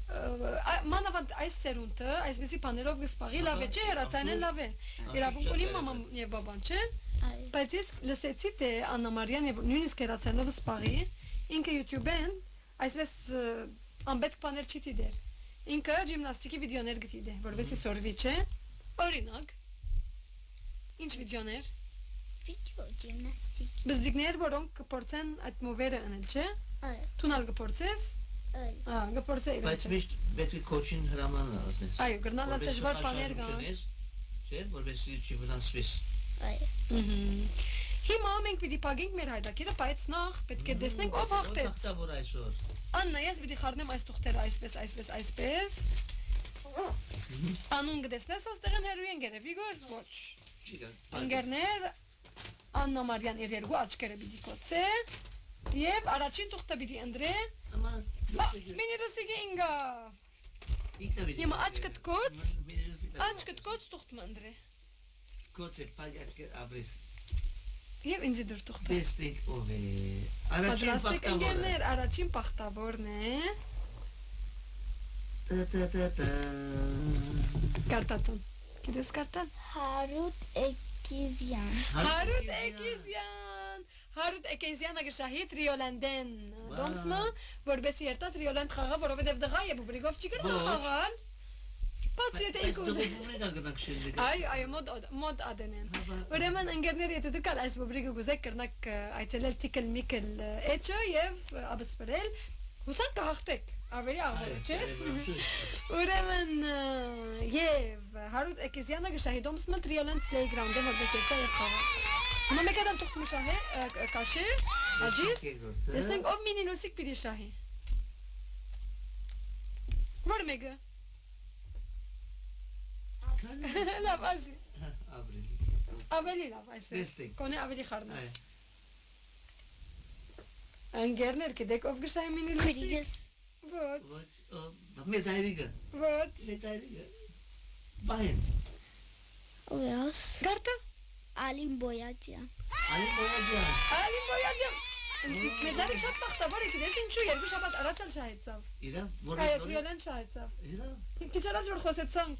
S1: մանավանդ այս սերունդը այսպեսի բաներով գսպաղի լավ է, չէ, հեռացանեն լավ է։ Իրավունք ունի մաման եւ բաբան, չէ։
S4: Այո։
S1: Բայց ես լսեցի թե Աննա Մարիան եւ նույնիսկ հեռացանով սպաղի, ինքը YouTube-ն այսպես անբետք բաներ չի դիտեր։ Ինքը ջիմնաստիկի վիդեոներ գտիդե, որովհետեւ սորվի, չէ։ Օրինակ։ Ինչ վիդեոներ։
S4: Վիդեո ջիմնաստիկ։
S1: Բզդիկներ, որոնք կփորձեն այդ մովերը անել, չէ։
S4: Այո։
S1: Թունալ կփորձես։
S4: Այո։
S1: Կփորձեի։
S3: Բայց միշտ պետք է կոչին հրամանն ասես։
S1: Այո, գրնալը դժվար բաներ կան։
S3: Չէ, որովհետեւ չի վնասվես։
S4: Այո։
S1: Հիմա մենք պիտի փակենք մեր հայտակիրը, բայց նախ պետք է տեսնենք ով հաղթեց։
S3: Հաղթավոր այսօր։
S1: Աննա, ես պիտի խառնեմ այս թուղթերը այսպես։ Անուն կտեսնես ոստեղեն հերույ են գերևի գոր, ոչ։ Ընկերներ, Աննա Մարիան իր երկու աչքերը պիտի կոծե եւ առաջին թուղթը պիտի ընդրե։ Մինի ռուսիկի ինգա։ Հիմա աչքդ կոծ թուղթը ընդրե։
S3: Կոծը պագաչկը աբրես։
S1: Եվ ինձ դուր թուղթը։
S3: Տեսնենք ով է։
S1: Պատրաստեք ընկերներ, առաջին պախտավորն է։ Կարտատոն։ Գիտես կարտան։
S4: Հարութ Էկիզյան։
S1: Հարութ Էկեզյանը գշահի տրիոլանդեն դոմսմը, որբեսի երտա տրիոլանդ խաղա, որովհետև դղա է բուբրիգով չի գրնա խաղալ։ Բայց եթե ինքուզ այո, մոդ ադենեն։ Ուրեմն ընկերներ, եթե դուք այս բուբրիգը գուզեք կրնակ այցելել տիկել միկել էջը եւ աբսպրել, հուսանք կհաղթեք, ավելի աղորը, չէ։ Ուրեմն եւ Հարութ Էկեզյանը գշահի դոմսմը տրիոլանդ պլեյգրաունդը որբեսի երտա եւ խաղա։ Հիմա մեկ այդալ թուղթ շահե, կաշե, աջիս, տեսնենք ով մինի լուսիկ պիտի շահի։ Որ մեկը։ Լավ, ասի։ Ավելի լավ, այսպես։ Կոնե ավելի խառնած։ Ընկերներ, գիտեք ով գշահի մինի լուսիկ։
S4: Քրիգս։
S1: Ոչ։
S3: Մեծ այրիկը։
S1: Ոչ։
S3: Մեծ այրիկը։ Բայեն։
S4: Ովյաս։
S1: Գարտը։
S4: Ալին Բոյաջյան։
S1: Ալին Բոյաջյան։ Մեծարիկ շատ բախտավոր է, գիտես ինչու երկու շաբաթ առաջ էլ շահեցավ։
S3: Իրա,
S1: Այո, տրիոլեն շահեցավ։
S3: Իրա։
S1: Քիչ առաջ որ խոսեցանք։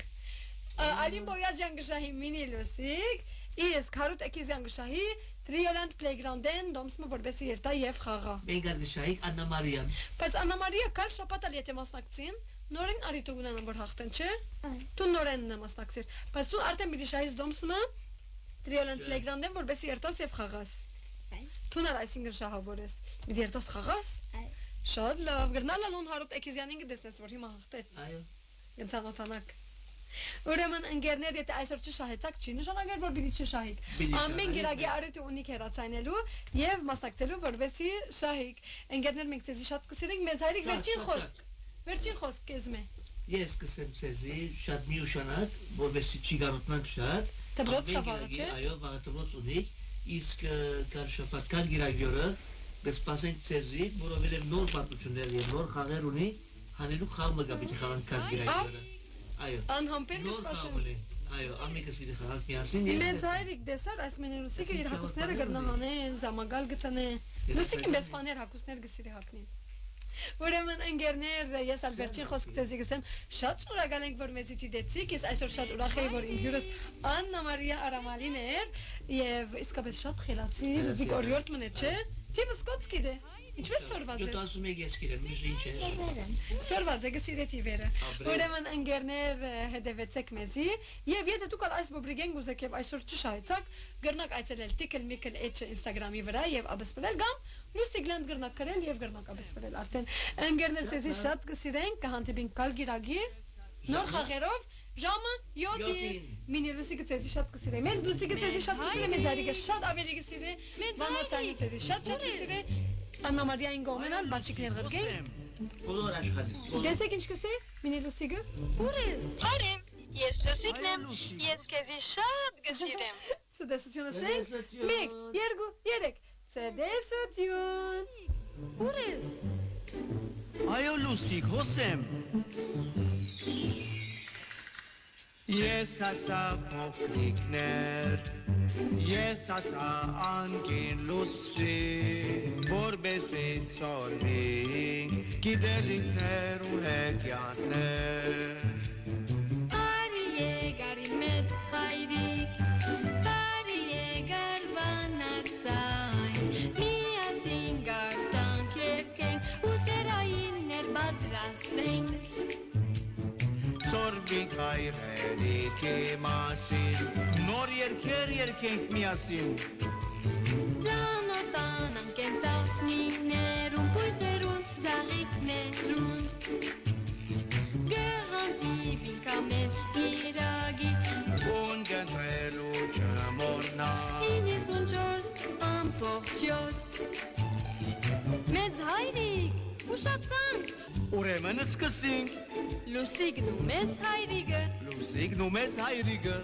S1: Ալին Բոյաջյան գշահի մինի լուսիկ, իսկ Հարութ Էկեզյան գշահի տրիոլանդ պլեյգրաունդեն դոմսմը որբեսի երտա եւ խաղա։
S3: Մենք գշահի Աննա Մարիան։
S1: Բայց Աննա Մարիա կալ շաբաթ էլ եթե մասնակցին, նորեն արիտու գունանան որ հաղթեն, չէ։
S4: Այո։
S1: Դու նորեն մասնակցիր, բայց դու արդեն պիտի շահես դոմսմը տրիոլանդ պլեյգրաունդեն որբեսի երտաս եւ խաղաս։
S4: Այո։
S1: Թունալ այսինքն շահավորես։ Պիտի երտաս խաղաս։
S4: Այո։
S1: Շատ լավ, գրնալը լուն Հարութ Էկեզյանին կտեսնես որ հիմա հաղթեց։
S3: Այո։
S1: Գնացանոթանակ։ Ուրեմն ընկերներ, եթե այսօր չշահեցաք, չի նշանակել որ պիտի չշահիք։ Ամեն գերագի արիթը ունի հեռացանելու եւ մասնակցելու որովհետեւ շահիք։ Ընկերներ, մենք ցեզի շատ կսիրենք, մեծ հայրիկ վերջին խոսք կեզմե։
S3: Ես կսեմ ցեզի շատ միուշանակ, որովհետեւ չի գարոտնանք շատ։
S1: Դբրոց կավաղը, չէ։
S3: Այո, վաղտբրոց ունի, իսկ կար շաբաթ կար գիրագյորը, կսպասենք ցեզի, որովհետեւ նոր պատմություններ եւ նոր խաղեր ունի, հանելու խաղը գաբիթ խաղան կար գիրագյորը։ Այո։
S1: Անհամբեր կսպասեմ։
S3: Այո, ամենքս պիտի խաղանք միասին։
S1: Մեծ հայրիկ դեսար այս մեներուսիկը իր հակուսները գրնահանեն, զամագալ գտնե։ Լուսիկին մեծ բաներ հակուսներ գսիրի հակնին։ Ուրեմն ընկերներ, ես ալ վերջին խոսք ցեզի գսեմ, շատ շնորհակալ ենք որ մեզի դիտեցիք, ես այսօր շատ ուրախ եմ որ իմ հյուրս Աննա Մարիա Արամալին էր եւ իսկապես շատ խելացի, դիք օրիորդ մնե, չէ։ Տիվս կոց գիտե։ Ինչպես ծորված ես։
S3: 71 ես կիրել, մյուս ինչ է։
S1: Ծորված է գսիրե տիվերը։
S3: Աբրես։
S1: Ուրեմն ընկերներ հետևեցեք մեզի եւ եթե դուք այս բոբրիգեն գուզեք եւ այսօր չշահեցաք, գրնակ այցելել Tickle Mickle H Instagram-ի վրա եւ abesprel gam Լուսիգլանդ գրնակ գրել եւ գրնակ abesprel արդեն ընկերներ ցեզի շատ կսիրենք, կհանդիպենք կալ գիրագի նոր խաղերով ժամը 7-ին մինի լուսիկը ցեզի շատ կսիրե մեծ լուսիկը ցեզի շատ կսիրե մեծ արիգը շատ ավելի կսիրե վանացանի ցեզի շատ կսիրե Աննա Մարիային գոմենալ բաչիկներ գրգեն
S3: Բոլոր աշխատի։
S1: Դեսեք ինչ կսե մինի լուսիկը ուր ես
S5: Հարև, ես լուսիկն եմ, ես քեզի շատ գսիրեմ։
S1: Ցդեսությունը սենք 1 2 3 Ցդեսություն ուր ես
S2: Այո լուսիկ հոսեմ Ես ասա փոքրիկներ Ես ասա անկին լուսի Որպես իսորմինք Գիտելիքներ ու հեքիաթներ
S1: Արի եգարի մեծ հայրիկ Բարի եգար վանացայն Միասին գարտանք երկենք ու ծերայիններ բադրաստենք
S2: Սորվիկ հայրենիքի մասին Նոր երկեր երկենք միասին
S1: Ծանոթանանք կենտաղնիներուն Պույսերուն ծաղիկներուն Գեղանտիվինք ամեն իրագի
S2: Ունգընտրելու չմորնա
S1: 94 ամփոխյոց Մեծ հայրիկ ուշացանք
S2: Ուրեմն սկսենք
S1: Լուսիկն ու մեծ հայրիկը
S2: Լուսիկն ու մեծ հայրիկը